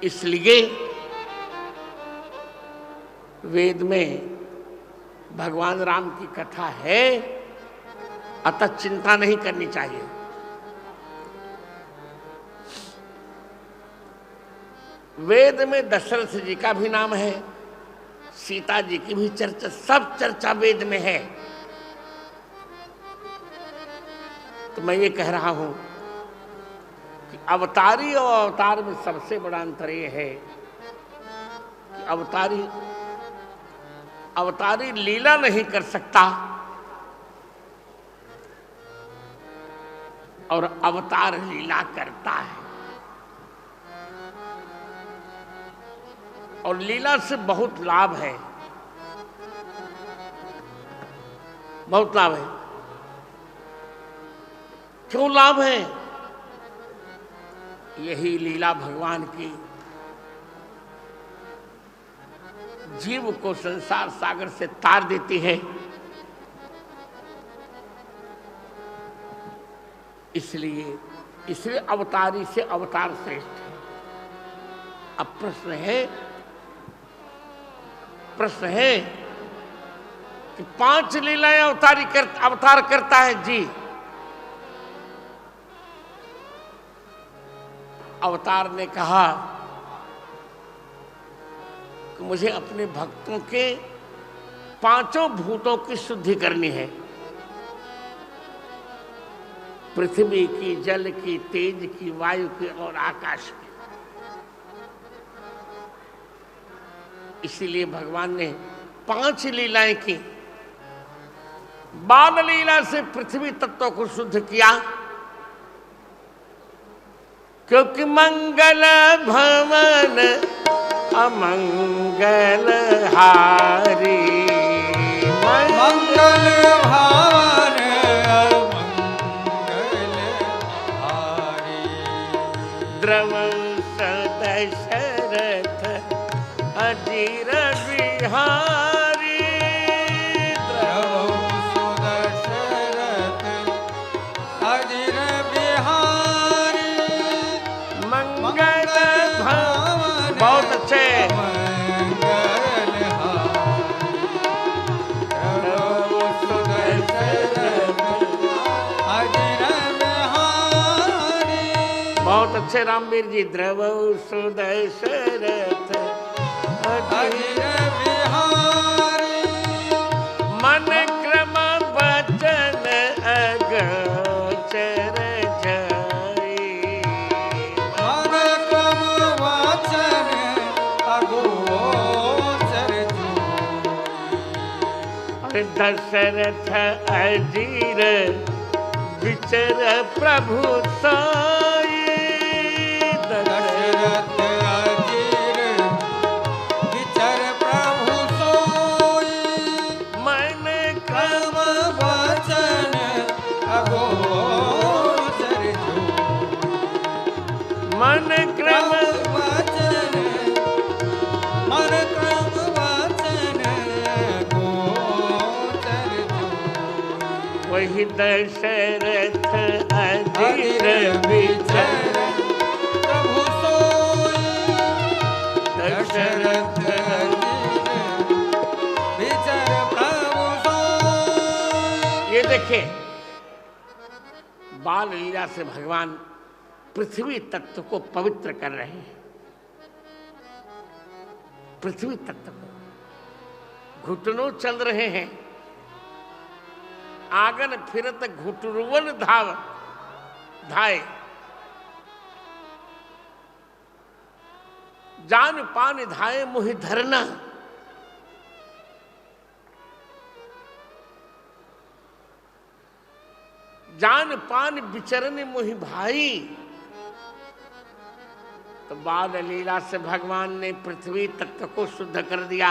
इसलिए वेद में भगवान राम की कथा है, अतः चिंता नहीं करनी चाहिए। वेद में दशरथ जी का भी नाम है, सीता जी की भी चर्चा, सब चर्चा वेद में है। तो मैं ये कह रहा हूं कि अवतारी और अवतार में सबसे बड़ा अंतर ये है कि अवतारी लीला नहीं कर सकता और अवतार लीला करता है। और लीला से बहुत लाभ है, बहुत लाभ है। क्यों लाभ है? यही लीला भगवान की जीव को संसार सागर से तार देती है। इसलिए अवतारी से अवतार श्रेष्ठ है। अब प्रश्न है कि 5 लीलाएं अवतार करता है जी। अवतार ने कहा कि मुझे अपने भक्तों के 5 भूतों की शुद्धि करनी है, पृथ्वी की, जल की, तेज की, वायु की और आकाश की। इसीलिए भगवान ने 5 लीलाएं की। बाल लीला से पृथ्वी तत्व को शुद्ध किया, क्योंकि मंगल भवन अमंगल हारी, मंगल भवन अमंगल हारी, द्रवंश दशरथ अजीर बिहारी, द्रवंश दशरथ अजीर बिहारी, मंगल भवन। बहुत अच्छे। मंगल हारी, बहुत अच्छे रामवीर जी। द्रवंश दशरथ अजीर बिहारी, मन क्रम वचन अगोचर जाई, मन क्रम वचन अगोचर जोई, दशरथ अजीर विचर प्रभु सोई, दशरथ अजीर विचर प्रभु सोई, मन क्रम वचन अगोचर जोई, मन क्रम वचन मन क्रम वचन अगोचर जोई, वही दशरथ अजीर विचर प्रभु सोई, दशरथ दशरथ अजीर देखिए, बाल लीला से भगवान पृथ्वी तत्व को पवित्र कर रहे हैं। पृथ्वी तत्व को घुटनों चल रहे हैं, आंगन फिरत घुटरुवन धाव धाए, जान पान धाये मुहि धरना। जान पान विचरण मुहि भाई। तो बाल लीला से भगवान ने पृथ्वी तत्व को शुद्ध कर दिया।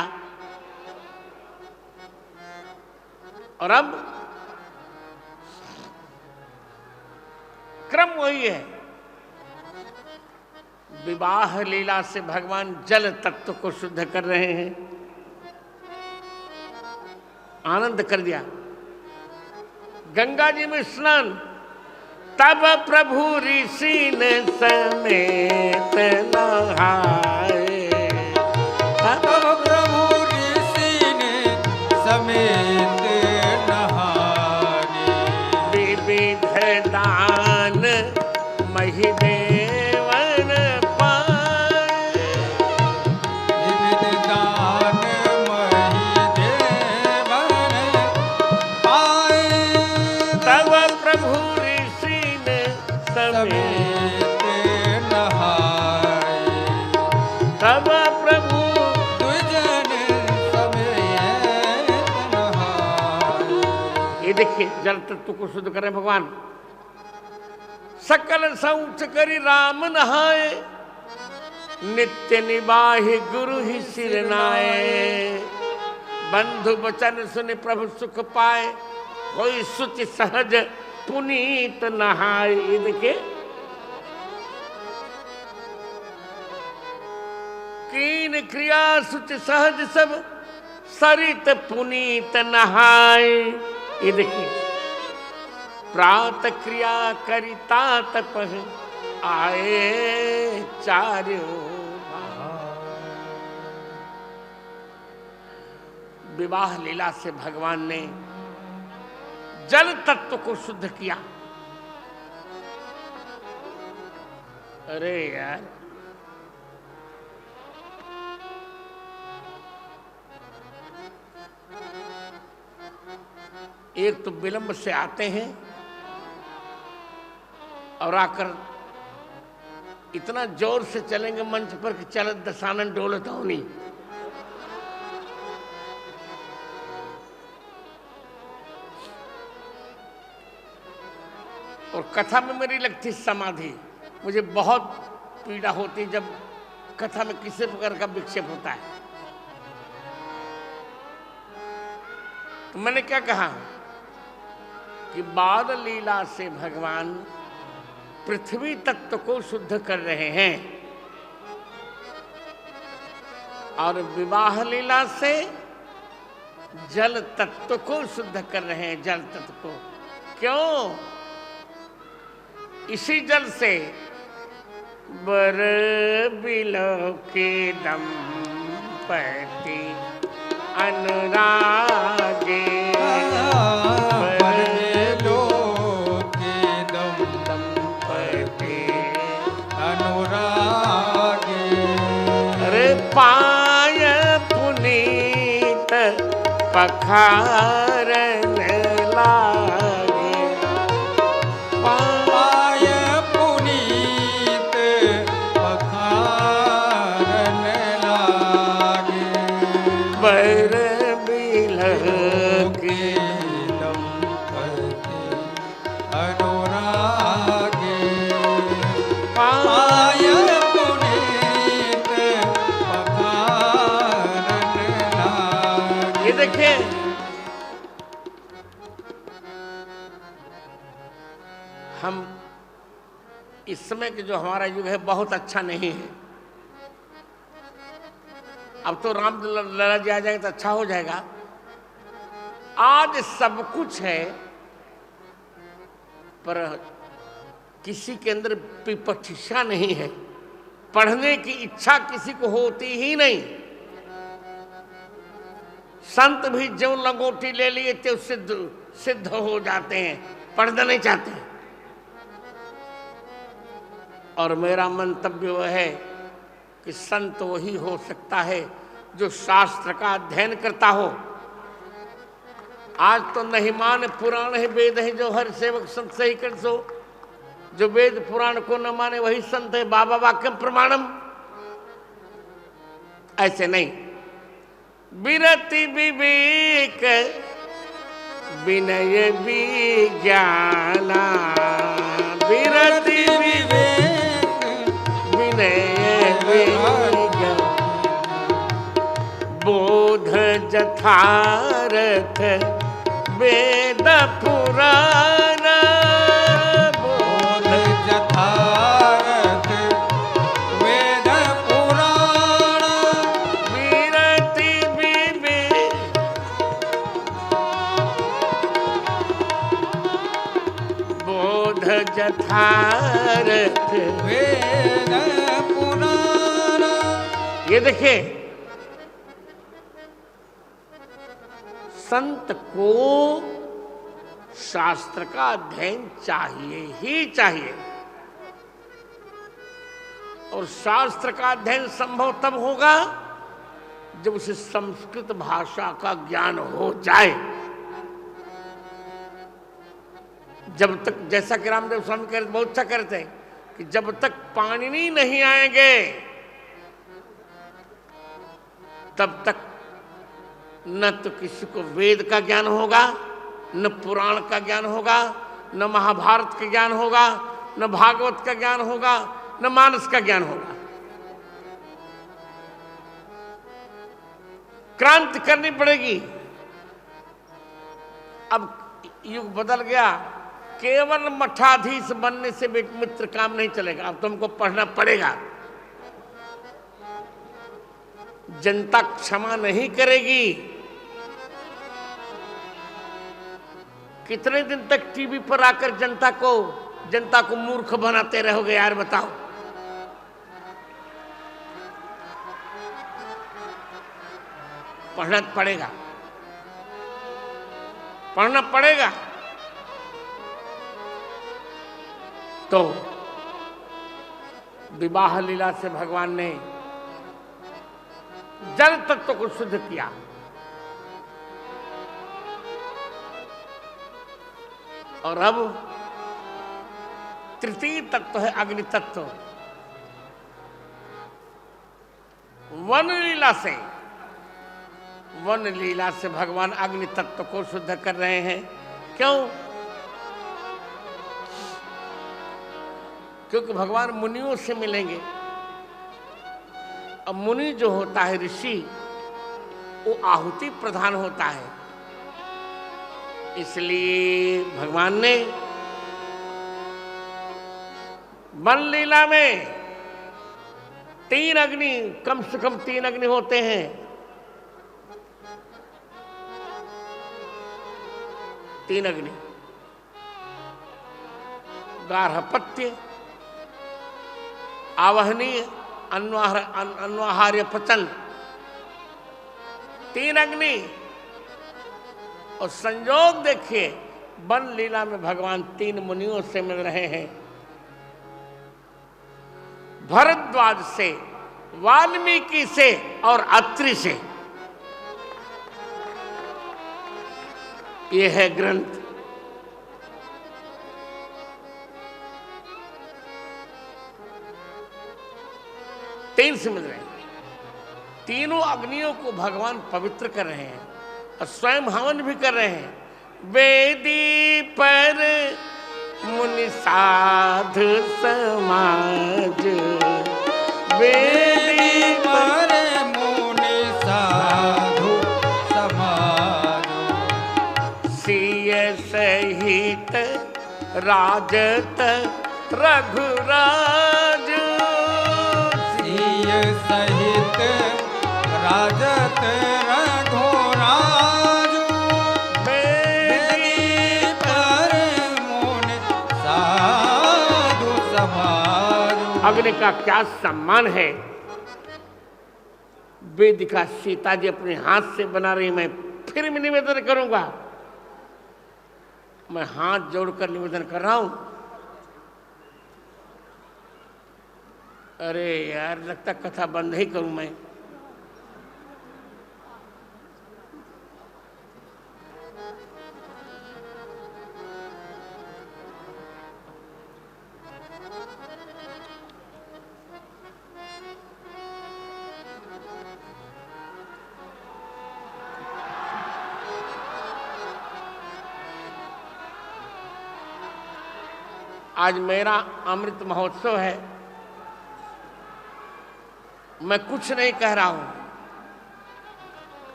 और अब क्रम वही है, विवाह लीला से भगवान जल तत्व को शुद्ध कर रहे हैं, आनंद कर दिया। गंगा जी में स्नान, तब प्रभु ऋषि ने समेत नहाए। तब प्रभु ऋषि ने समेत नहाए। विविध दान महि देवन पाए। विविध दान महि देवन पाए। तब प्रभु ऋषि ने समेत नहाए। तब प्रभु दुजन समेत नहाए। ये देखिए, जल तत्व को शुद्ध करें भगवान। सकल शौच करी राम नहाए, नित्य निबाहि गुरु ही सिर नाए। बंधु वचन सुन प्रभु सुख पाए, कोई सुचि सहज पुनीत नहाए। ये देखिए, कीन क्रिया सुचि सहज सब, सरित पुनीत नहाए। ये देखिए, प्रात क्रिया करिता तप आए चार्यो। विवाह लीला से भगवान ने जल तत्व को शुद्ध किया। अरे यार, एक तो विलंब से आते हैं और आकर इतना जोर से चलेंगे मंच पर कि चलत दसानन डोलत होनी। और कथा में मेरी लगती समाधि। मुझे बहुत पीड़ा होती जब कथा में किसी प्रकार का विक्षेप होता है। तो मैंने क्या कहा कि बाल लीला से भगवान पृथ्वी तत्व को शुद्ध कर रहे हैं और विवाह लीला से जल तत्व को शुद्ध कर रहे हैं। जल तत्व को क्यों? इसी जल से बर बिलो के दंपति अनुरागे। पाय पुनीत पखारन लागे। पाय पुनीत पखारन लागे। बर बिलह के दंपति अनुरागे। पाय पुनीत पखारन लागे। ये देखिए, हम इस समय के जो हमारा युग है बहुत अच्छा नहीं है। अब तो राम लला जी आ जाएगा तो अच्छा हो जाएगा। आज सब कुछ है पर किसी के अंदर पिपठिसा नहीं है, पढ़ने की इच्छा किसी को होती ही नहीं। संत भी जो लंगोटी ले लिए थे उससे सिद्ध हो जाते हैं, पढ़ना नहीं चाहते। और मेरा मंतव्य वह है कि संत वही हो सकता है जो शास्त्र का अध्ययन करता हो। आज तो नहीं मान पुराण है, वेद है, जो हर सेवक संत से ही कर सो। जो वेद पुराण को न माने वही संत है, बाबा वाक्यम प्रमाणम। ऐसे नहीं, विरति विवेक विनय विज्ञाना, विरति विवेक विनय विज्ञान, बोध जथारथ वेद पुराण, बोध जथारथ वेद पुराण, विरति विवेक बोध जथारथ वेद पुराण। ये देखिए, संत को शास्त्र का अध्ययन चाहिए ही चाहिए। और शास्त्र का अध्ययन संभव तब होगा जब उसे संस्कृत भाषा का ज्ञान हो जाए। जब तक, जैसा कि रामदेव स्वामी कहते, बहुत अच्छा करते हैं कि जब तक पाणिनि नहीं आएंगे तब तक न तो किसी को वेद का ज्ञान होगा, न पुराण का ज्ञान होगा, न महाभारत का ज्ञान होगा, न भागवत का ज्ञान होगा, न मानस का ज्ञान होगा। क्रांति करनी पड़ेगी। अब युग बदल गया, केवल मठाधीश बनने से मित्र काम नहीं चलेगा। अब तुमको पढ़ना पड़ेगा। जनता क्षमा नहीं करेगी। कितने दिन तक टीवी पर आकर जनता को मूर्ख बनाते रहोगे यार, बताओ। पढ़ना पड़ेगा, पढ़ना पड़ेगा। तो विवाह लीला से भगवान ने जल तत्व को शुद्ध किया। और अब तृतीय तत्व है अग्नि तत्व। वन लीला से भगवान अग्नि तत्व को शुद्ध कर रहे हैं। क्यों? क्योंकि भगवान मुनियों से मिलेंगे। अब मुनि जो होता है, ऋषि, वो आहुति प्रधान होता है। इसलिए भगवान ने वन लीला में 3 अग्नि, कम से कम 3 अग्नि होते हैं। 3 अग्नि, गार्हपत्य, आवहनीय, अन्वाहार्य पचन, 3 अग्नि। और संयोग देखिए, वन लीला में भगवान 3 मुनियों से मिल रहे हैं, भरद्वाज से, वाल्मीकि से और अत्रि से। यह है ग्रंथ। तीन से मिल रहे हैं। तीनों अग्नियों को भगवान पवित्र कर रहे हैं और स्वयं हवन भी कर रहे हैं। वेदी पर मुनि साधु समाज, वेदी पर मुनि साधु समाज, सिय सहित राजत रघुराज, सिय सहित राजत रघुराज, वेदी पर मुनि साधु समाज। अग्नि का क्या सम्मान है। वेदिका सीता जी अपने हाथ से बना रही। मैं फिर निवेदन करूंगा, मैं हाथ जोड़कर निवेदन कर रहा हूं। अरे यार, लगता कथा बंद ही करूं मैं। आज मेरा अमृत महोत्सव है। मैं कुछ नहीं कह रहा हूं,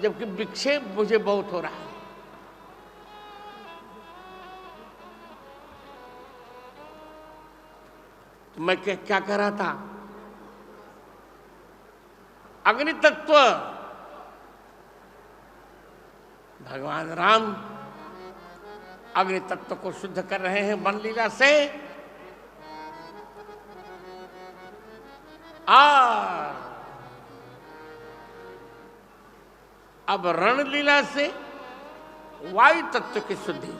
जबकि विक्षेप मुझे बहुत हो रहा है। तो मैं क्या कह रहा था? अग्नि तत्व भगवान राम अग्नि तत्व को शुद्ध कर रहे हैं वन लीला से, और अब रण लीला से वायु तत्व की शुद्धि।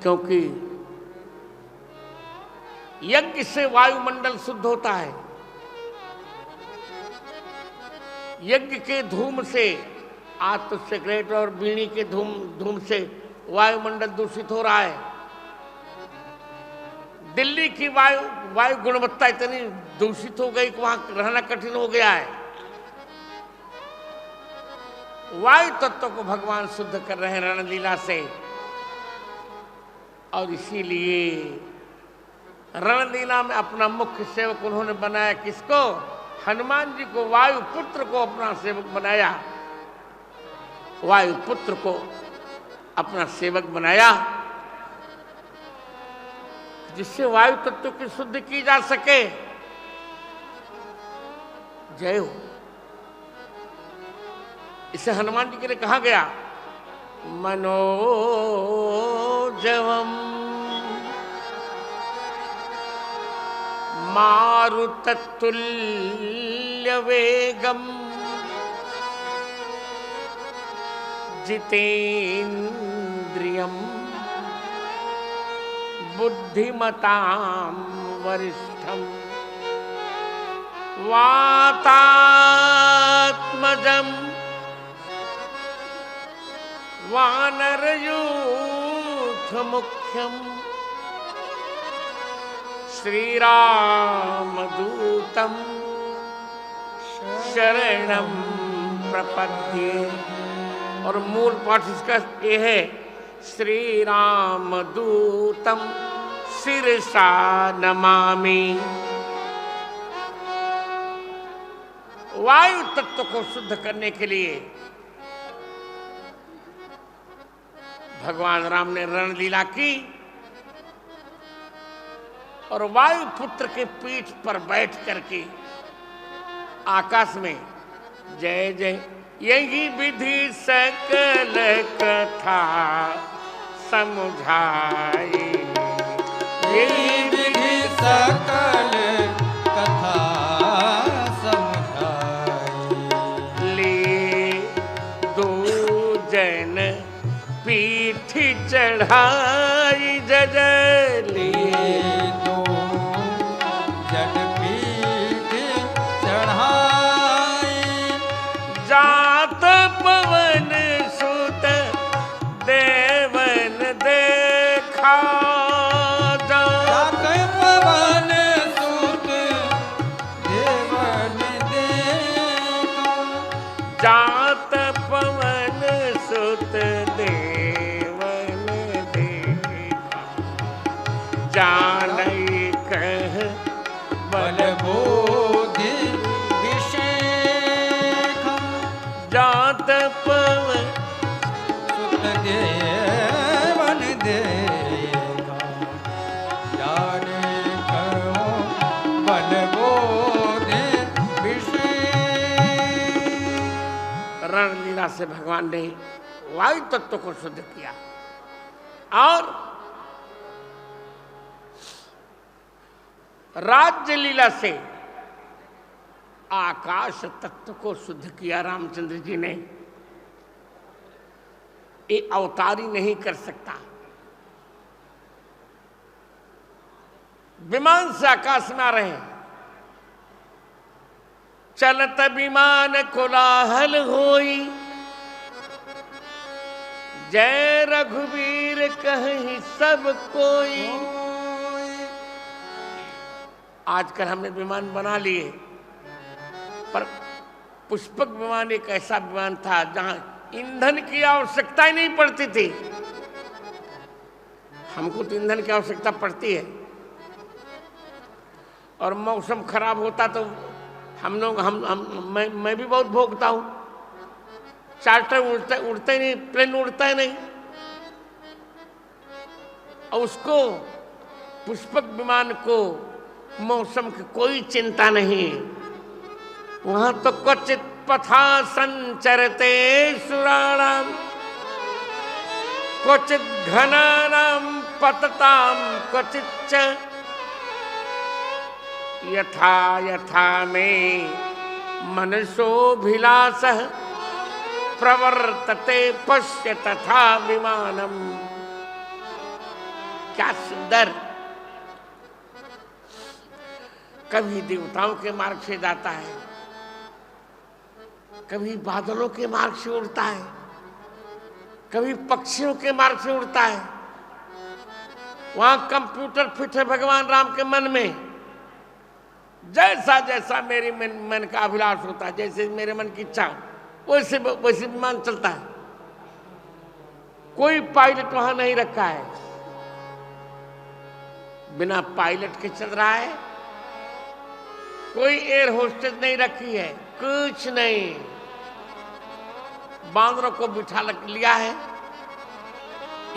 क्योंकि यज्ञ से वायुमंडल शुद्ध होता है, यज्ञ के धूम से, आज तो सिगरेट और बीड़ी के धूम से वायुमंडल दूषित हो रहा है। दिल्ली की वायु गुणवत्ता इतनी दूषित हो गई कि वहां रहना कठिन हो गया है। वायु तत्व को भगवान शुद्ध कर रहे हैं रणलीला से, और इसीलिए रणलीला में अपना मुख्य सेवक उन्होंने बनाया किसको? हनुमान जी को, वायु पुत्र को अपना सेवक बनाया। वायु पुत्र को अपना सेवक बनाया, जिससे वायु तत्व की शुद्धि की जा सके। जय हो। इसे हनुमान जी के लिए कहा गया, मनोजवम मारुततुल्य वेगम जितेन्द्रियम बुद्धिमतां वरिष्ठम वातात्मजं वानरयूथ मुख्यम श्रीरामदूतं शरणं प्रपद्ये। और मूल पाठ इसका ये है, श्री राम दूतम शिरसा नमामि। वायु तत्व को शुद्ध करने के लिए भगवान राम ने रणलीला की, और वायु पुत्र के पीठ पर बैठ करके आकाश में जय जय, यही विधि सकल कथा समझाई, यही विधि सकल कथा समझाई। लिए दो जन पीठ चढ़ाई जजली, दो जन पीठ चढ़ाई। जात पवन सुत देवन देखा, जात पवन सुत देवन देखा। जात पवन सुत देवन देखा, जानई कह बल बोधि विषेख। जात पवन सुत देवन देखा, जाने कहो बल बोधि विषेख। रणलीला से भगवान ने वायु तत्व को शुद्ध किया, और राज्य लीला से आकाश तत्व को शुद्ध किया रामचंद्र जी ने। ये अवतारी नहीं कर सकता। विमान से आकाश में आ रहे हैं, चलत विमान कोलाहल होई, जय रघुवीर कहीं सब कोई। आजकल हमने विमान बना लिए, पर पुष्पक विमान एक ऐसा विमान था जहां ईंधन की आवश्यकता ही नहीं पड़ती थी। हमको तो ईंधन की आवश्यकता पड़ती है, और मौसम खराब होता तो हम लोग मैं भी बहुत भोगता हूं। चार्टर उड़ते ही नहीं, प्लेन उड़ता ही नहीं, और उसको पुष्पक विमान को मौसम की कोई चिंता नहीं। वहां तो क्वचित पथा संचरते सुराणाम, क्वचित घनानाम पतताम क्वचित यथा यथा में मनसोभिलाषः प्रवर्तते पश्य तथा विमानम। क्या सुंदर! कभी देवताओं के मार्ग से जाता है, कभी बादलों के मार्ग से उड़ता है, कभी पक्षियों के मार्ग से उड़ता है। वहां कंप्यूटर फिट है भगवान राम के मन में। जैसा जैसा मेरी मन का अभिलाष होता है, जैसे मेरे मन की इच्छा, वैसे वैसे विमान चलता है। कोई पायलट वहां नहीं रखा है, बिना पायलट के चल रहा है। कोई एयर होस्टेस नहीं रखी है, कुछ नहीं। बांदरों को बिठा लिया है,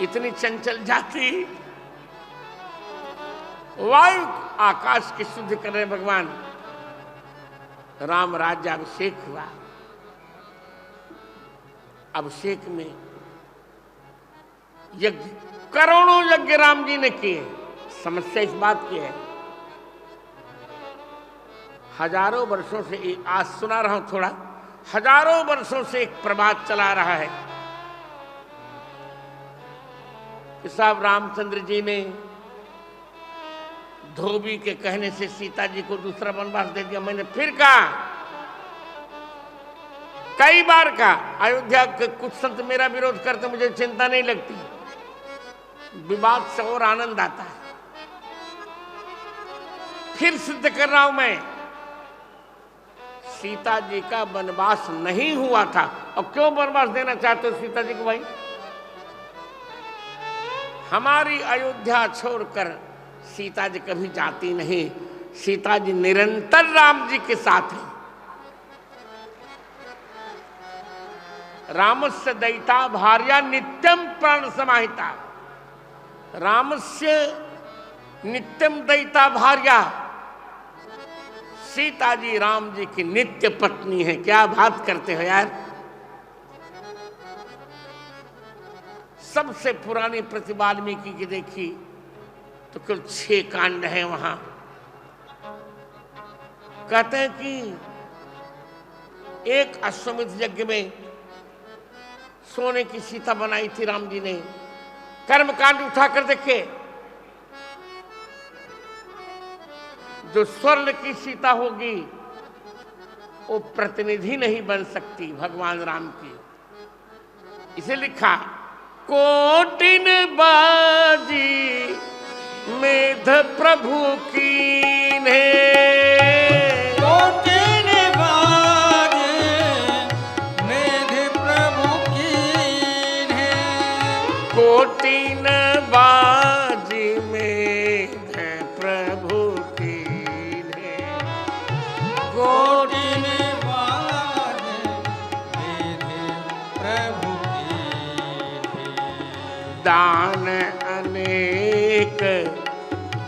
इतनी चंचल जाति। वायु आकाश की शुद्ध कर रहे भगवान। राम राज्याभिषेक हुआ। अभिषेक में यज्ञ, करोड़ों यज्ञ राम जी ने किए। समस्या इस बात की है, हजारों वर्षों से, आज सुना रहा हूं थोड़ा, हजारों वर्षों से एक प्रवाद चला रहा है कि साहब रामचंद्र जी ने धोबी के कहने से सीता जी को दूसरा वनवास दे दिया। मैंने फिर कहा, कई बार कहा, अयोध्या के कुछ संत मेरा विरोध करते, मुझे चिंता नहीं लगती, विवाद से और आनंद आता है। फिर सिद्ध कर रहा हूं मैं, सीता जी का वनवास नहीं हुआ था। और क्यों वनवास देना चाहते हो सीता जी को भाई? हमारी अयोध्या छोड़कर सीता जी कभी जाती नहीं। सीता जी निरंतर राम जी के साथ हैं। रामस्य दयिता भार्या नित्यम प्राण समाहिता। रामस्य नित्यम दयिता भार्या, सीता जी राम जी की नित्य पत्नी है। क्या बात करते हो यार! सबसे पुरानी प्रति वाल्मीकि की देखी तो कुल 6 कांड हैं वहां। कहते हैं कि एक अश्वमेध यज्ञ में सोने की सीता बनाई थी राम जी ने। कर्मकांड उठाकर देखे, जो स्वर्ण की सीता होगी वो प्रतिनिधि नहीं बन सकती भगवान राम की। इसे लिखा, कोटिन बाजी मेध प्रभु कीन्हे, कोटिन बाजी मेध प्रभु कीन्हे, कोटिन बाजी मेध प्रभु कीन्हे, कोटिन बाजी मेध प्रभु कीन्हे, दान अनेक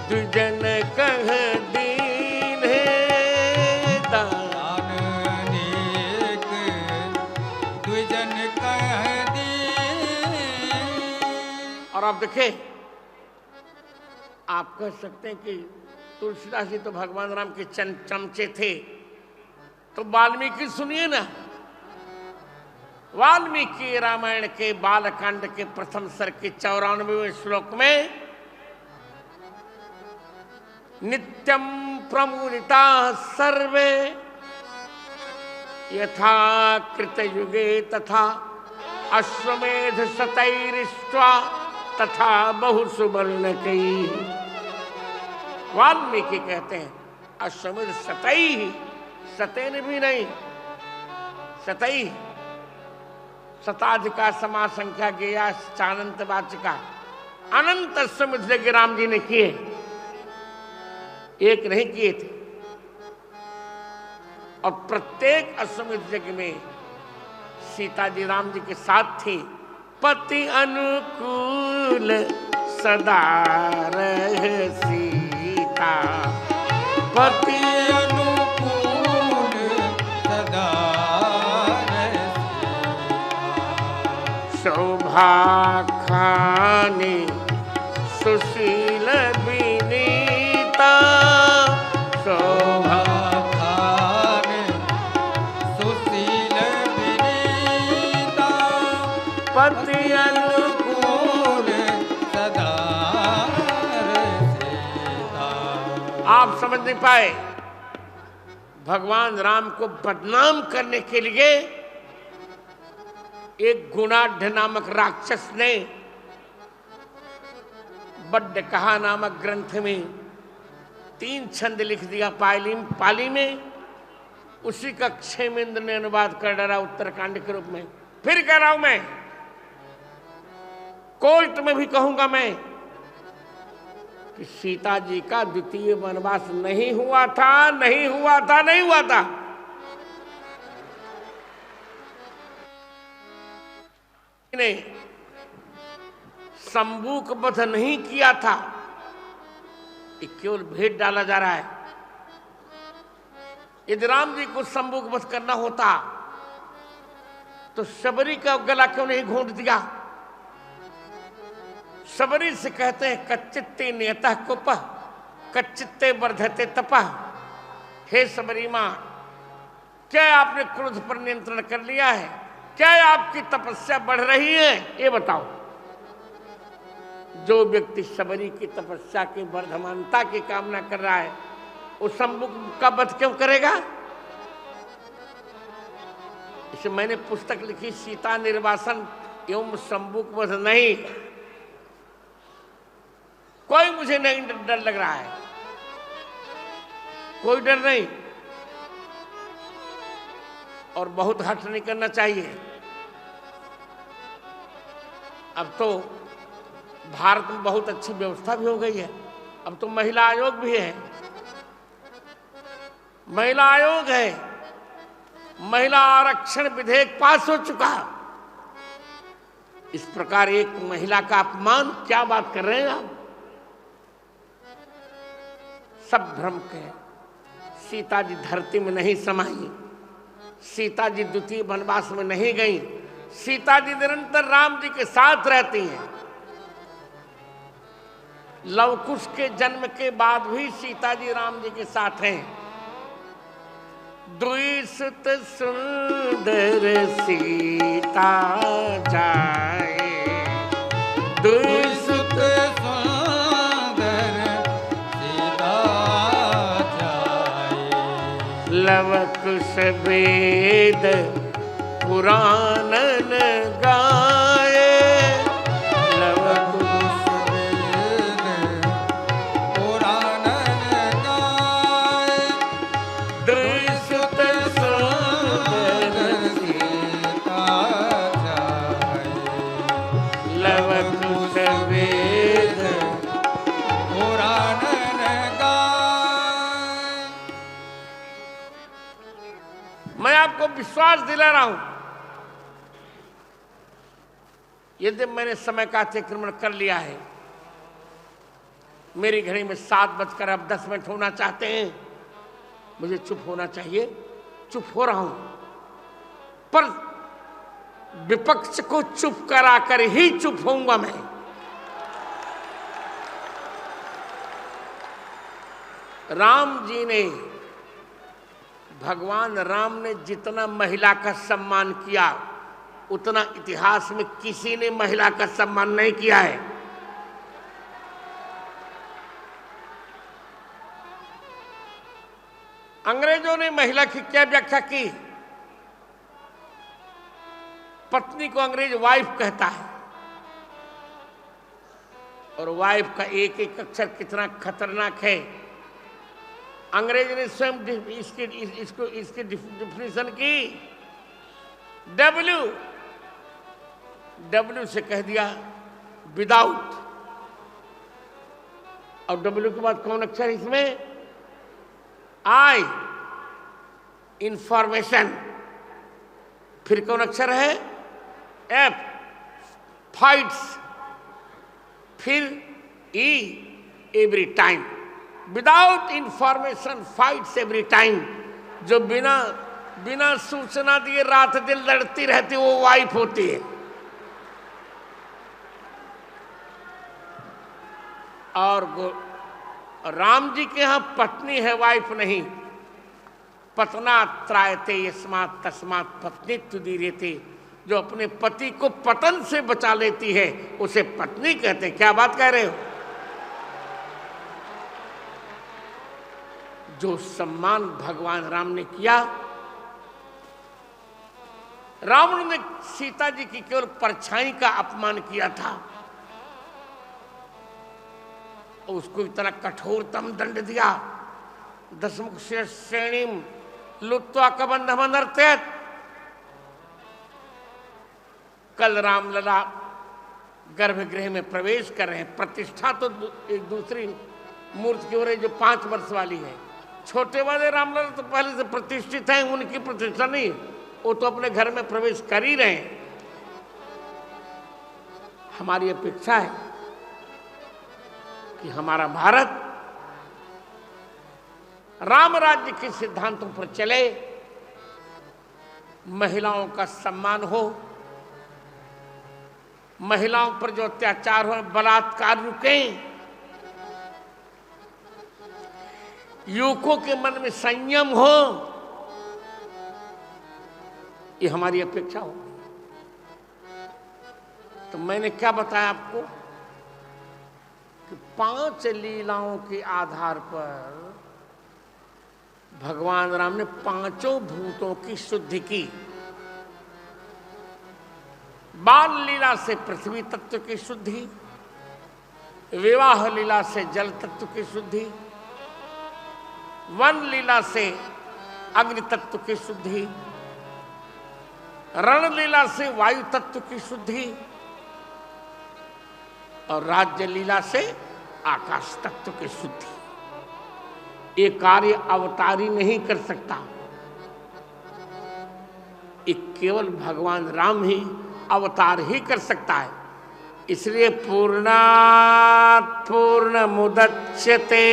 दुजन कह दीन है। दान अनेक द्विजन कह दीन। और आप देखें, आप कह सकते हैं कि तुलसीदास जी तो भगवान राम के चमचे थे, तो वाल्मीकि सुनिए ना, वाल्मीकि रामायण के बालकांड के प्रथम सर्ग के 94वें श्लोक में नित्यं प्रमुदिता सर्वे यथा कृतयुगे तथा अश्वमेध शतैरिष्ट्वा तथा बहुसुवर्णकै। वाल्मीकि कहते हैं अश्वमेध शतै, शतेन भी नहीं, शतै शताधिका समा संख्या गेया चानंत वाचिका, अनंत अश्वमेध यज्ञ राम जी ने किए, एक नहीं किए थे। और प्रत्येक अश्वमेध यज्ञ में सीता जी राम जी के साथ थी। पति अनुकूल सदा रहे सीता, पति अनुकूल सदा रहे शोभा खानी सुशील विनीता, शोभा पति अनुकूल सदा रसेता। आप समझ नहीं पाए, भगवान राम को बदनाम करने के लिए एक गुणाढ़ नामक राक्षस ने बड्ड कहा नामक ग्रंथ में 3 छंद लिख दिया पाली में। उसी का क्षेमेंद्र ने अनुवाद कर डाला उत्तरकांड के रूप में। फिर कह रहा हूं मैं, कोर्ट में भी कहूंगा मैं कि सीता जी का द्वितीय वनवास नहीं हुआ था, नहीं हुआ था, नहीं हुआ था। ने शंभूक वध नहीं किया था, ये केवल भेद डाला जा रहा है। यदि राम जी को शंभूक वध करना होता तो शबरी का गला क्यों नहीं घोंट दिया? शबरी से कहते हैं कच्चित्ते नियतः कुपः कच्चित्ते वर्धते तपः। हे शबरी मां, क्या आपने क्रोध पर नियंत्रण कर लिया है? क्या आपकी तपस्या बढ़ रही है? ये बताओ। जो व्यक्ति शबरी की तपस्या की वर्धमानता की कामना कर रहा है, वो शंभुक का वध क्यों करेगा? इसे मैंने पुस्तक लिखी सीता निर्वासन एवं शंभुक वध नहीं। कोई मुझे नहीं डर लग रहा है, कोई डर नहीं, और बहुत हट नहीं करना चाहिए। अब तो भारत में बहुत अच्छी व्यवस्था भी हो गई है। अब तो महिला आयोग भी है, महिला आयोग है, महिला आरक्षण विधेयक पास हो चुका। इस प्रकार एक महिला का अपमान, क्या बात कर रहे हैं आप? सब भ्रम के। सीता जी धरती में नहीं समाई, सीता जी द्वितीय वनवास में नहीं गई। सीता जी निरंतर राम जी के साथ रहती हैं। लवकुश के जन्म के बाद भी सीता जी राम जी के साथ हैं। द्विसुत सुंदर सीता जाए, द्विसुत सुंदर सीता जाए। लवकुश वेद पुराणन गाए, लवकुश वेद पुराणन गाए। द्विसुत सुंदर सीता जाए। लवकुश वेद पुराणन गाए। मैं आपको विश्वास दिला रहा हूं, यदि मैंने समय का अतिक्रमण कर लिया है, मेरी घड़ी में 7:10 होना चाहते हैं, मुझे चुप होना चाहिए, चुप हो रहा हूं। पर विपक्ष को चुप कराकर ही चुप होऊंगा मैं। राम जी ने भगवान राम ने जितना महिला का सम्मान किया उतना इतिहास में किसी ने महिला का सम्मान नहीं किया है। अंग्रेजों ने महिला की क्या व्याख्या की? पत्नी को अंग्रेज वाइफ कहता है, और वाइफ का एक एक अक्षर कितना खतरनाक है। अंग्रेज ने स्वयं इसकी डिफिनेशन की। डब्ल्यू से कह दिया विदाउट, और डब्ल्यू के बाद कौन अक्षर इसमें? I, information. फिर कौन अक्षर है? F, fights. फिर E, every time. Without information fights every time. जो बिना सूचना दिए रात दिन लड़ती रहती वो वाइफ होती है। और राम जी के यहां पत्नी है, वाइफ नहीं। पतना त्रायते यस्मात् तस्मात् पत्नी तुदीर्यते। जो अपने पति को पतन से बचा लेती है उसे पत्नी कहते हैं। क्या बात कह रहे हो? जो सम्मान भगवान राम ने किया, रावण ने सीता जी की केवल परछाई का अपमान किया था, उसको इतना कठोरतम दंड दिया। दशमुख श्रेणीम लुत्वा कबंधमनर्त्यत। कल रामलला गर्भगृह में प्रवेश कर रहे हैं। प्रतिष्ठा तो एक दूसरी मूर्ति की हो रही जो 5 वर्ष वाली है। छोटे वाले रामलला तो पहले से प्रतिष्ठित हैं, उनकी प्रतिष्ठा नहीं, वो तो अपने घर में प्रवेश कर ही रहे हैं। हमारी अपेक्षा है कि हमारा भारत राम राज्य के सिद्धांतों पर चले, महिलाओं का सम्मान हो, महिलाओं पर जो अत्याचार हो, बलात्कार रुके, युवकों के मन में संयम हो, ये हमारी अपेक्षा हो। तो मैंने क्या बताया आपको कि 5 लीलाओं के आधार पर भगवान राम ने 5 भूतों की शुद्धि की। बाल लीला से पृथ्वी तत्व की शुद्धि, विवाह लीला से जल तत्व की शुद्धि, वन लीला से अग्नि तत्व की शुद्धि, रण लीला से वायु तत्व की शुद्धि, और राज्य लीला से आकाश तत्व की शुद्धि। ये कार्य अवतारी नहीं कर सकता, ये केवल भगवान राम ही अवतार ही कर सकता है। इसलिए पूर्णात् पूर्णमुदच्यते,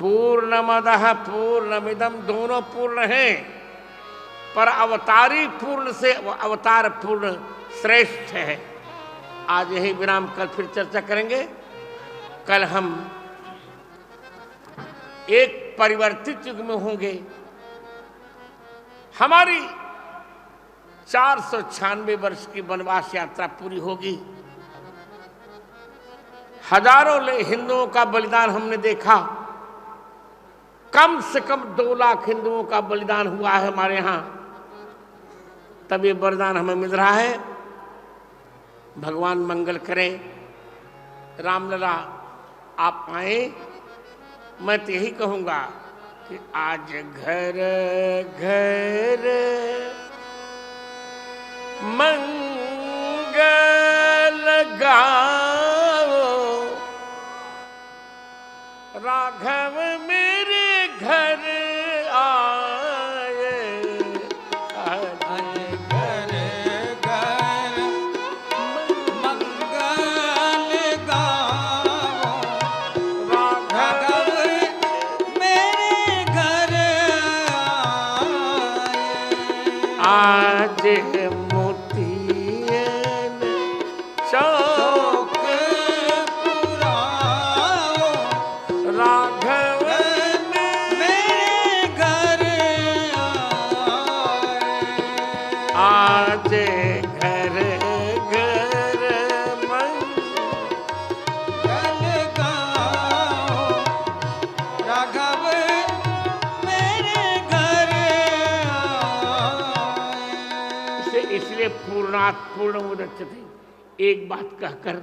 पूर्णमदः पूर्णमिदं, दोनों पूर्ण हैं, पर अवतारी पूर्ण से अवतार पूर्ण श्रेष्ठ है। आज यही विराम, कल फिर चर्चा करेंगे। कल हम एक परिवर्तित युग में होंगे। हमारी 496 वर्ष की वनवास यात्रा पूरी होगी। हजारों हिंदुओं का बलिदान हमने देखा। कम से कम 2 लाख हिंदुओं का बलिदान हुआ है हमारे यहां, तब ये वरदान हमें मिल रहा है। भगवान मंगल करें। रामलला आप आए, मैं तो यही कहूंगा कि आज घर घर मंगल गाओ, राघव मेरे घर आए। घर घर मंगल गाओ, राघव मेरे घर आए। आज मोतियन चौक पुराओ, बाजे घर घर मंगल गाओ राघव मेरे घर आए। इसलिए पूर्णात् पूर्णमुदच्यते एक बात कहकर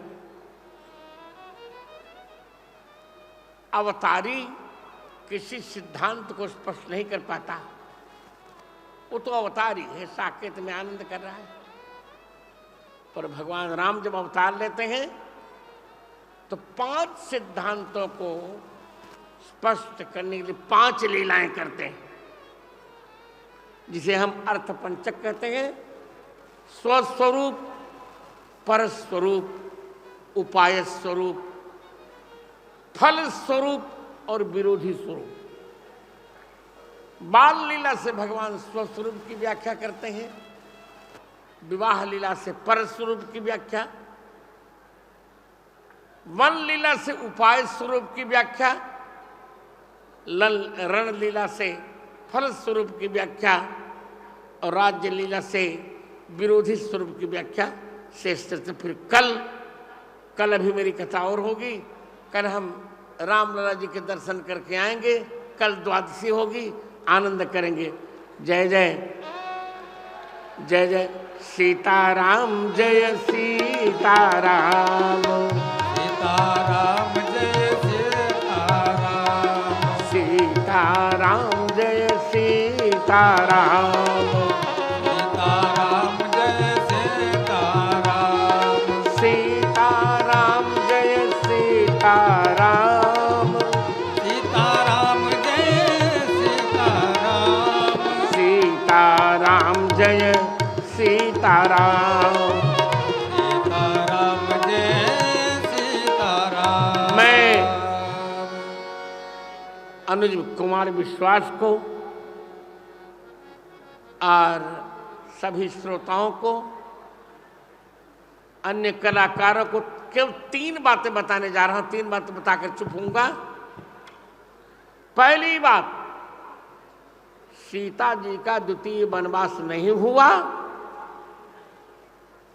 अवतारी किसी सिद्धांत को स्पष्ट नहीं कर पाता। वो तो अवतारी है, साकेत में आनंद कर रहा है। पर भगवान राम जब अवतार लेते हैं तो 5 सिद्धांतों को स्पष्ट करने के लिए 5 लीलाएं करते हैं, जिसे हम अर्थ पंचक कहते हैं। स्वस्वरूप, परस्वरूप, उपाय स्वरूप, फल स्वरूप और विरोधी स्वरूप। बाल लीला से भगवान स्वस्वरूप की व्याख्या करते हैं, विवाह लीला से परस्वरूप की व्याख्या, वन लीला से उपाय स्वरूप की व्याख्या, रण लीला से फल स्वरूप की व्याख्या और राज्य लीला से विरोधी स्वरूप की व्याख्या शेष से फिर कल अभी मेरी कथा और होगी। कल हम रामलला जी के दर्शन करके आएंगे, कल द्वादशी होगी, आनंद करेंगे। जय जय जय जय सीताराम, जय सीताराम, सीताराम जय सीताराम, सीताराम जय सीताराम, सीताराम जय सीताराम, सीताराम जय सीताराम, सीताराम जय सीताराम, सीताराम जय सीताराम। सीताराम जय सीताराम। मैं अनुज कुमार विश्वास को और सभी श्रोताओं को, अन्य कलाकारों को केवल 3 बातें बताने जा रहा हूं। 3 बातें बताकर चुप होऊंगा। पहली बात, सीता जी का द्वितीय वनवास नहीं हुआ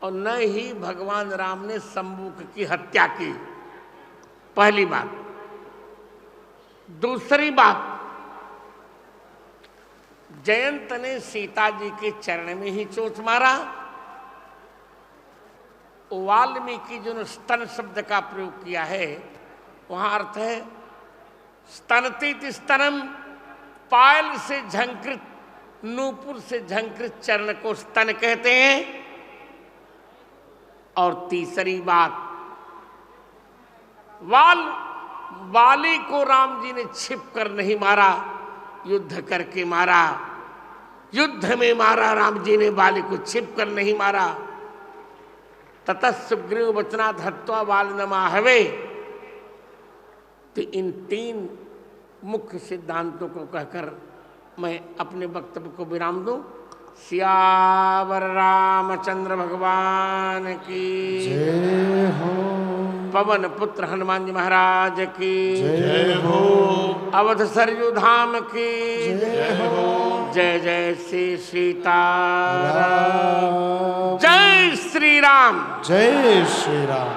और न ही भगवान राम ने शंबुक की हत्या की। पहली बात। दूसरी बात, जयंत ने सीता जी के चरण में ही चोट मारा। वाल्मीकि जो स्तन शब्द का प्रयोग किया है, वहां अर्थ है स्तनतीत स्तनम, पायल से झंकृत, नूपुर से झंकृत चरण को स्तन कहते हैं। और तीसरी बात, वाली को राम जी ने छिप कर नहीं मारा, युद्ध करके मारा। युद्ध में मारा राम जी ने, वाली को छिप कर नहीं मारा। ततः सुग्रीव वचनात् हत्वा वालिनमाहवे। तो इन 3 मुख्य सिद्धांतों को कहकर मैं अपने वक्तव्य को विराम दूं। सियावर रामचंद्र भगवान की जय हो, पवन पुत्र हनुमान जी महाराज की जय हो, अवध सरयू धाम की जय हो, जय जय श्री सीताराम, राम, जय श्री राम। जय श्री राम।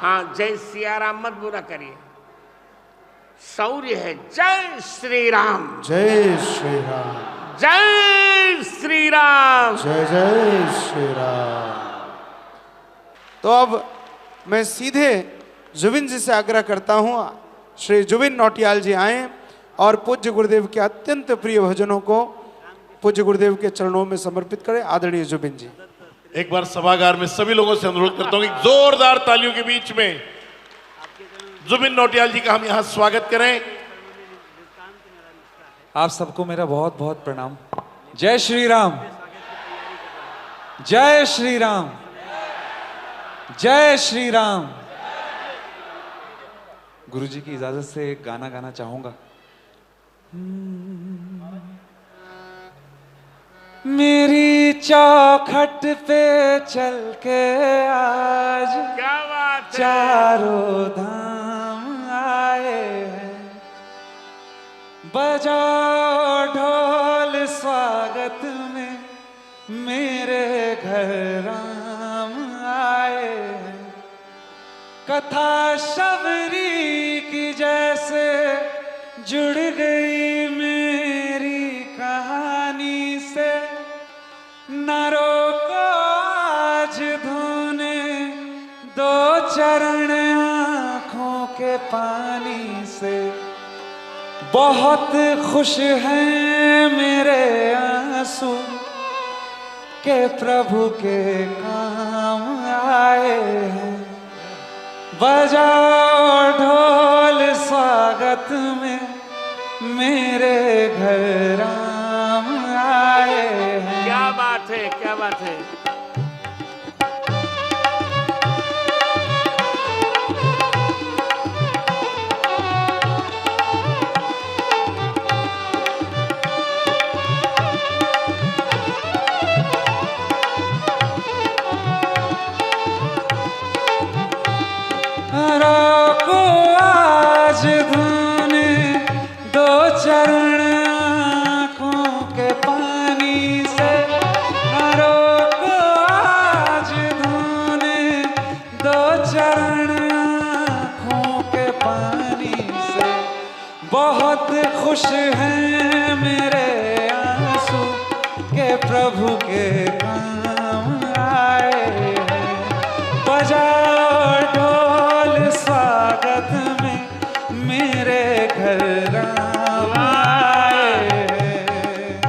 हाँ, जय सिया राम मत बुरा करिए, शौर्य है। जय श्री राम, जय श्री राम, जय श्री राम, जय जय श्री राम। तो अब मैं सीधे जुबिन जी से आग्रह करता हूँ, श्री जुबिन नौटियाल जी आए और पूज्य गुरुदेव के अत्यंत प्रिय भजनों को पूज्य गुरुदेव के चरणों में समर्पित करें। आदरणीय जुबिन जी। एक बार सभागार में सभी लोगों से अनुरोध करता हूँ कि जोरदार तालियों के बीच में जुबिन नौटियाल जी का हम यहाँ स्वागत करें। आप सबको मेरा बहुत बहुत प्रणाम। जय श्री राम, जय श्री राम, जय श्री राम। गुरुजी की इजाजत से एक गाना गाना चाहूंगा। मेरी चौखट पे चल के आज क्या बात है। चारों धाम आए हैं, बजाओ ढोल स्वागत में मेरे घर घर राम आए हैं। कथा शबरी की जैसे जुड़ गई मेरी कहानी से, न रोको आज धोने दो चरण आँखों के पानी से। बहुत खुश हैं मेरे आंसू के प्रभु के काम आए हैं। बजाओ ढोल स्वागत में मेरे घर राम आए हैं। क्या बात है, क्या बात है। रोको आज धोने दो चरण आँखों के पानी से। रोको आज धोने दो चरण आँखों के पानी से। बहुत खुश हैं मेरे आंसू के प्रभु के काम आए हैं। बजाओ ढोल स्वागत में मेरे घर राम आए हैं।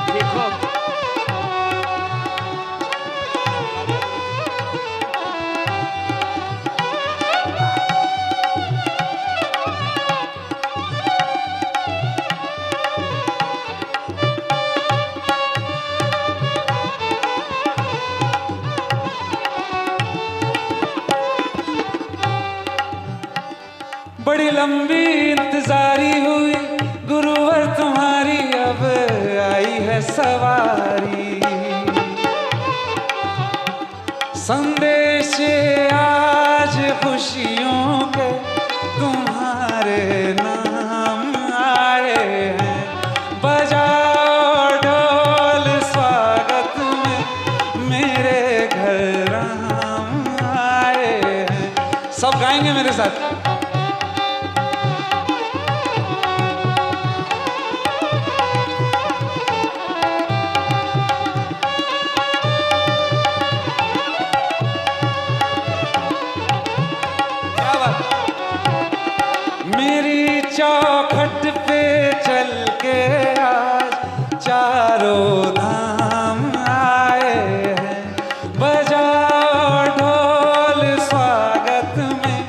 देखो बड़ी लंबी इंतजारी हुई गुरुवर तुम्हारी, अब आई है सवारी। संदेश आज खुशियों के तुम्हारे नाम आए हैं। बजाओ ढोल स्वागत में मेरे घर राम आए हैं। सब गाएंगे मेरे साथ। मेरी चौखट पे चल के आज चारों धाम आए हैं। बजाओ ढोल स्वागत में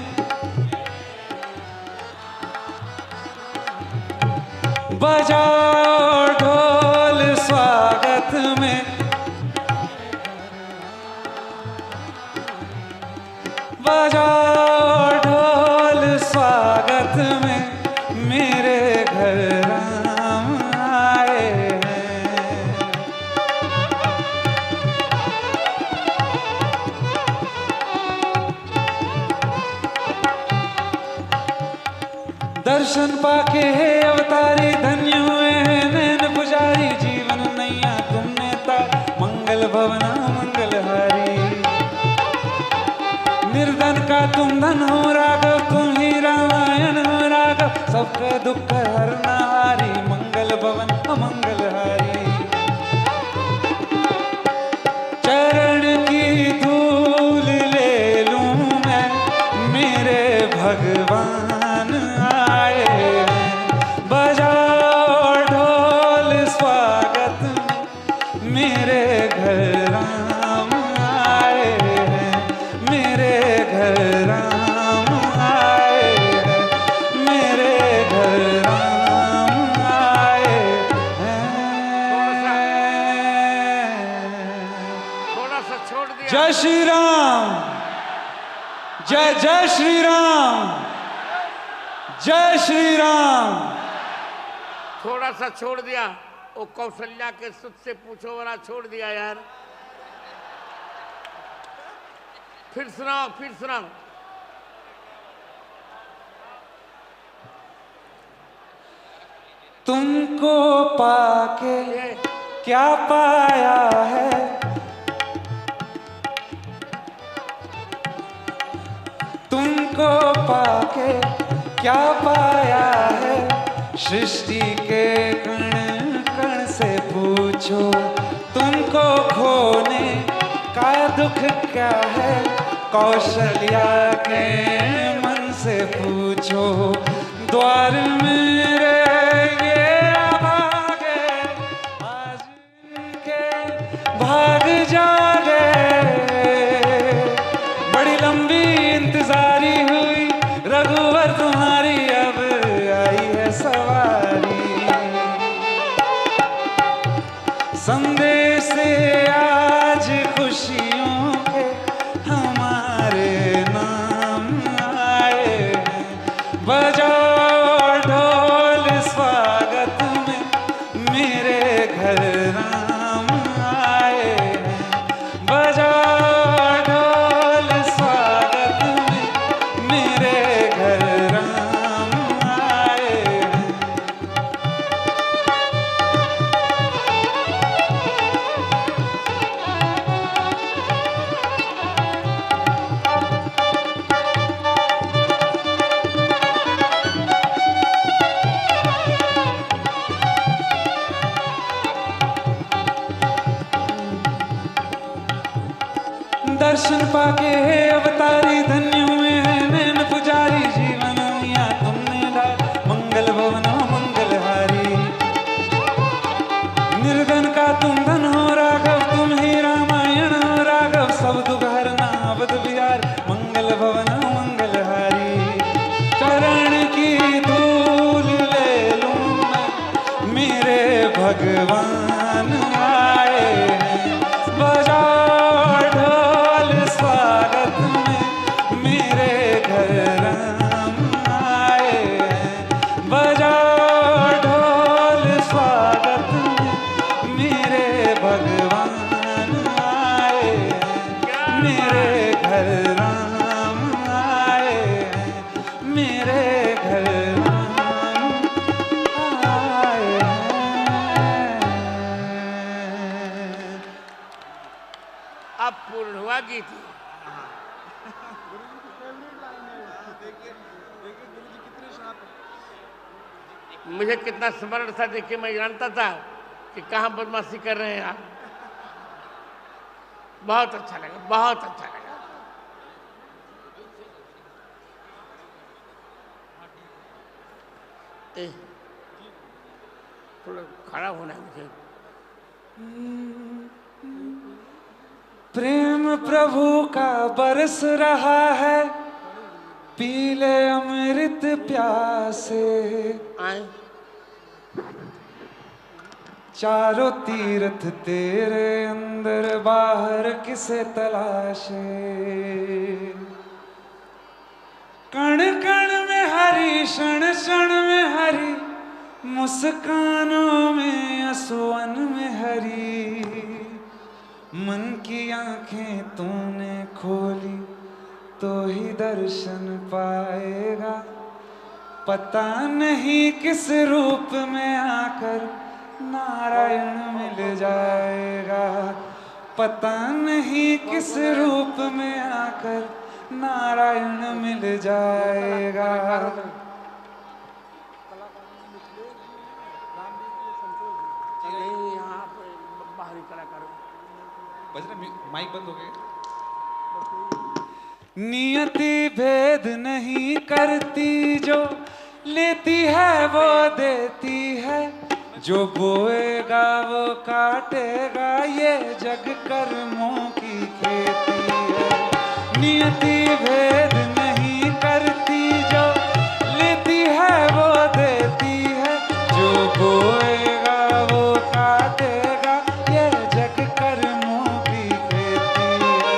बजाओ ढोल स्वागत में। बजाओ ढोल स्वागत में मेरे घर राम आए हैं। दर्शन पाके है अवतारी, धन्य हुए हैं नैन पुजारी। जीवन नैया तुमने तार, मंगल भवना मंगलहारी। निर्धन का तुम धन हो राघव, तुम ही रामायण हो राघव। सबका दुख हरनाहारी, मंगल भवन अमंगलहारी। चरण की धूल ले लूं मैं मेरे भगवान आए हैं। बजाओ ढोल स्वागत में मेरे घर राम आए हैं। मेरे घर राम आए हैं। मेरे घर राम आए हैं। थोड़ा सा छोड़ दिया। जय श्री राम। जय जय श्री राम। जय श्री राम। थोड़ा सा छोड़ दिया। वो कौशल्या के सुध से पूछो वाला छोड़ दिया यार। फिर सुनाओ, फिर सुनाओ। तुमको पाके क्या पाया है, तुमको पाके क्या पाया है, सृष्टि के कण कण से पूछो, तुमको खोने का दुख क्या है, कौशल्या के मन से पूछो, द्वार मेरे ये भागे, आज इनके भाग जागे, बड़ी लंबी इंतजारी हुई रघुवर तुम्हारी, अब आई है सवारी, संदेश आज खुशियों के हमारे नाम आए, बजाओ ढोल स्वागत में मेरे घर राम आए, बजाओ ढोल स्वागत में मेरे घर राम आए। दर्शन पाके अवतारी धन्य हुए हैं नैन पुजारी, जीवन मिया तुमने लाए, मंगल भवन मंगलहारी, निर्धन का तुम धन हो राघव, तुम ही रामायण हो राघव, सब दुख हरना अवध बिहार, मंगल भवन मंगलहारी, चरण की धूल ले लूं मैं, मेरे भगवान आए हैं, बजाओ ढोल स्वागत में मेरे घर राम आए हैं, बजाओ ढोल स्वागत में मेरे भगवान आए हैं, मेरे घर राम आए हैं, मेरे घर राम आए हैं। अब पूर्ण हुआ गीत। मुझे कितना स्मरण था, देखिए मैं जानता था कि कहाँ बदमाशी कर रहे हैं आप। बहुत अच्छा लगा, बहुत अच्छा लगा। थोड़ा खड़ा होना है मुझे। प्रेम प्रभु का बरस रहा है, पीले अमृत प्यासे, आए चारों तीर्थ तेरे अंदर बाहर किसे तलाशे, कण कण में हरी, क्षण क्षण में हरी, मुस्कानों में असुवन में हरी, मन की आंखें तूने खोली तो ही दर्शन पाएगा, पता नहीं किस रूप में आकर नारायण मिल जाएगा, पता नहीं किस रूप में आकर नारायण मिल जाएगा। नहीं यहाँ पे बाहरी कलाकार माइक बंद हो गया। नियति भेद नहीं करती, जो लेती है वो देती है, जो बोएगा वो काटेगा, ये जग कर्मों की खेती है। नियति भेद नहीं करती, जो लेती है वो देती है, जो बोएगा वो काटेगा, ये जग कर्मों की खेती है।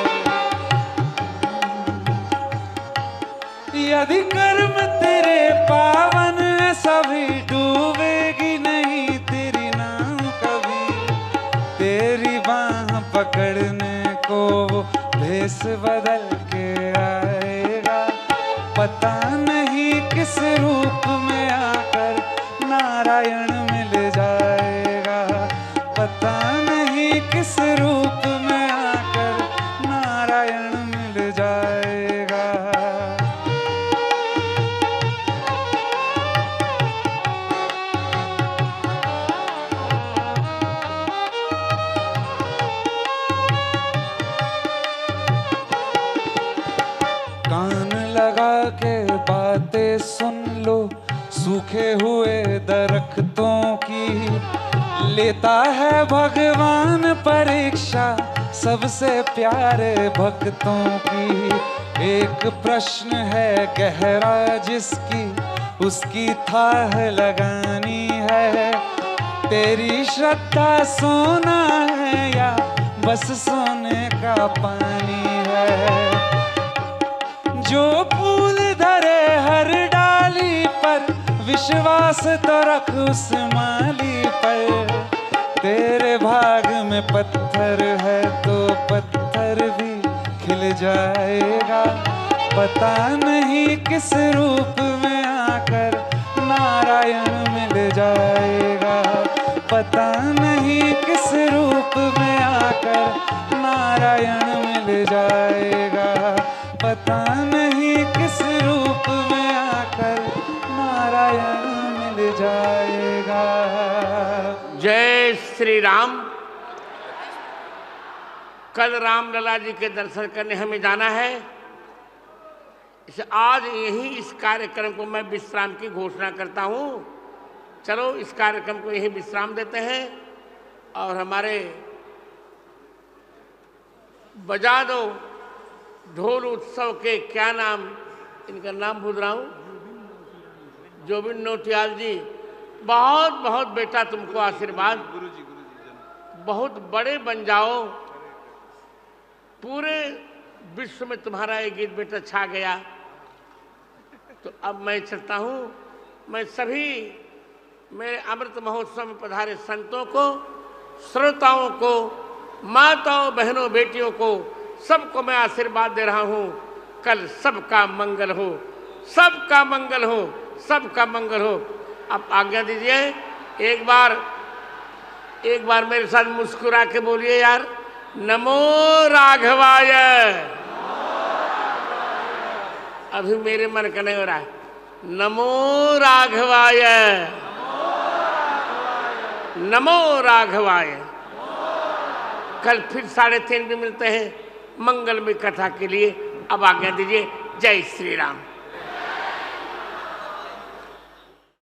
यदि कर्म तेरे पावन सभी डूबेगी नहीं तेरी नाव कभी, तेरी बाह पकड़ने को वो भेष बदल के आएगा, पता नहीं किस रूप में आकर नारायण मिल जाएगा, पता पता नहीं किस रूप में आकर नारायण मिल जाएगा। कान लगा के बातें सुन लो सूखे हुए दरख्तों की, लेता है भगवान परीक्षा सबसे प्यारे भक्तों की। एक प्रश्न है गहरा जिसकी उसकी थाह लगानी है, तेरी श्रद्धा सोना है या बस सोने का पानी है। जो फूल धरे हर डाली पर विश्वास तो रख उस माली पर, तेरे भाग में पत्थर है तो पत्थर भी खिल जाएगा। पता नहीं किस रूप में आकर नारायण मिल जाएगा। पता नहीं किस रूप में आकर नारायण मिल जाएगा। पता नहीं किस रूप में आकर नारायण मिल जाएगा। जय श्री राम। कल रामलला जी के दर्शन करने हमें जाना है, इसे आज यही इस कार्यक्रम को मैं विश्राम की घोषणा करता हूँ। चलो इस कार्यक्रम को यही विश्राम देते हैं और हमारे बजा दो ढोल उत्सव के क्या नाम, इनका नाम भूल रहा हूँ, जुबिन नौटियाल जी, बहुत बहुत बेटा तुमको आशीर्वाद, बहुत बड़े बन जाओ, पूरे विश्व में तुम्हारा ये गीत बेटा छा गया। तो अब मैं चलता हूँ। मैं सभी मेरे अमृत महोत्सव में पधारे संतों को, श्रोताओं को, माताओं बहनों बेटियों को, सबको मैं आशीर्वाद दे रहा हूँ। कल सबका मंगल हो, सबका मंगल हो, सबका मंगल हो। अब आज्ञा दीजिए, एक बार मेरे साथ मुस्कुरा के बोलिए यार, नमो राघवाय। अभी मेरे मन का नहीं हो रहा है। नमो राघवाय, नमो राघवाय। कल फिर 3:30 भी मिलते हैं मंगलमय कथा के लिए। अब आज्ञा दीजिए। जय श्री राम।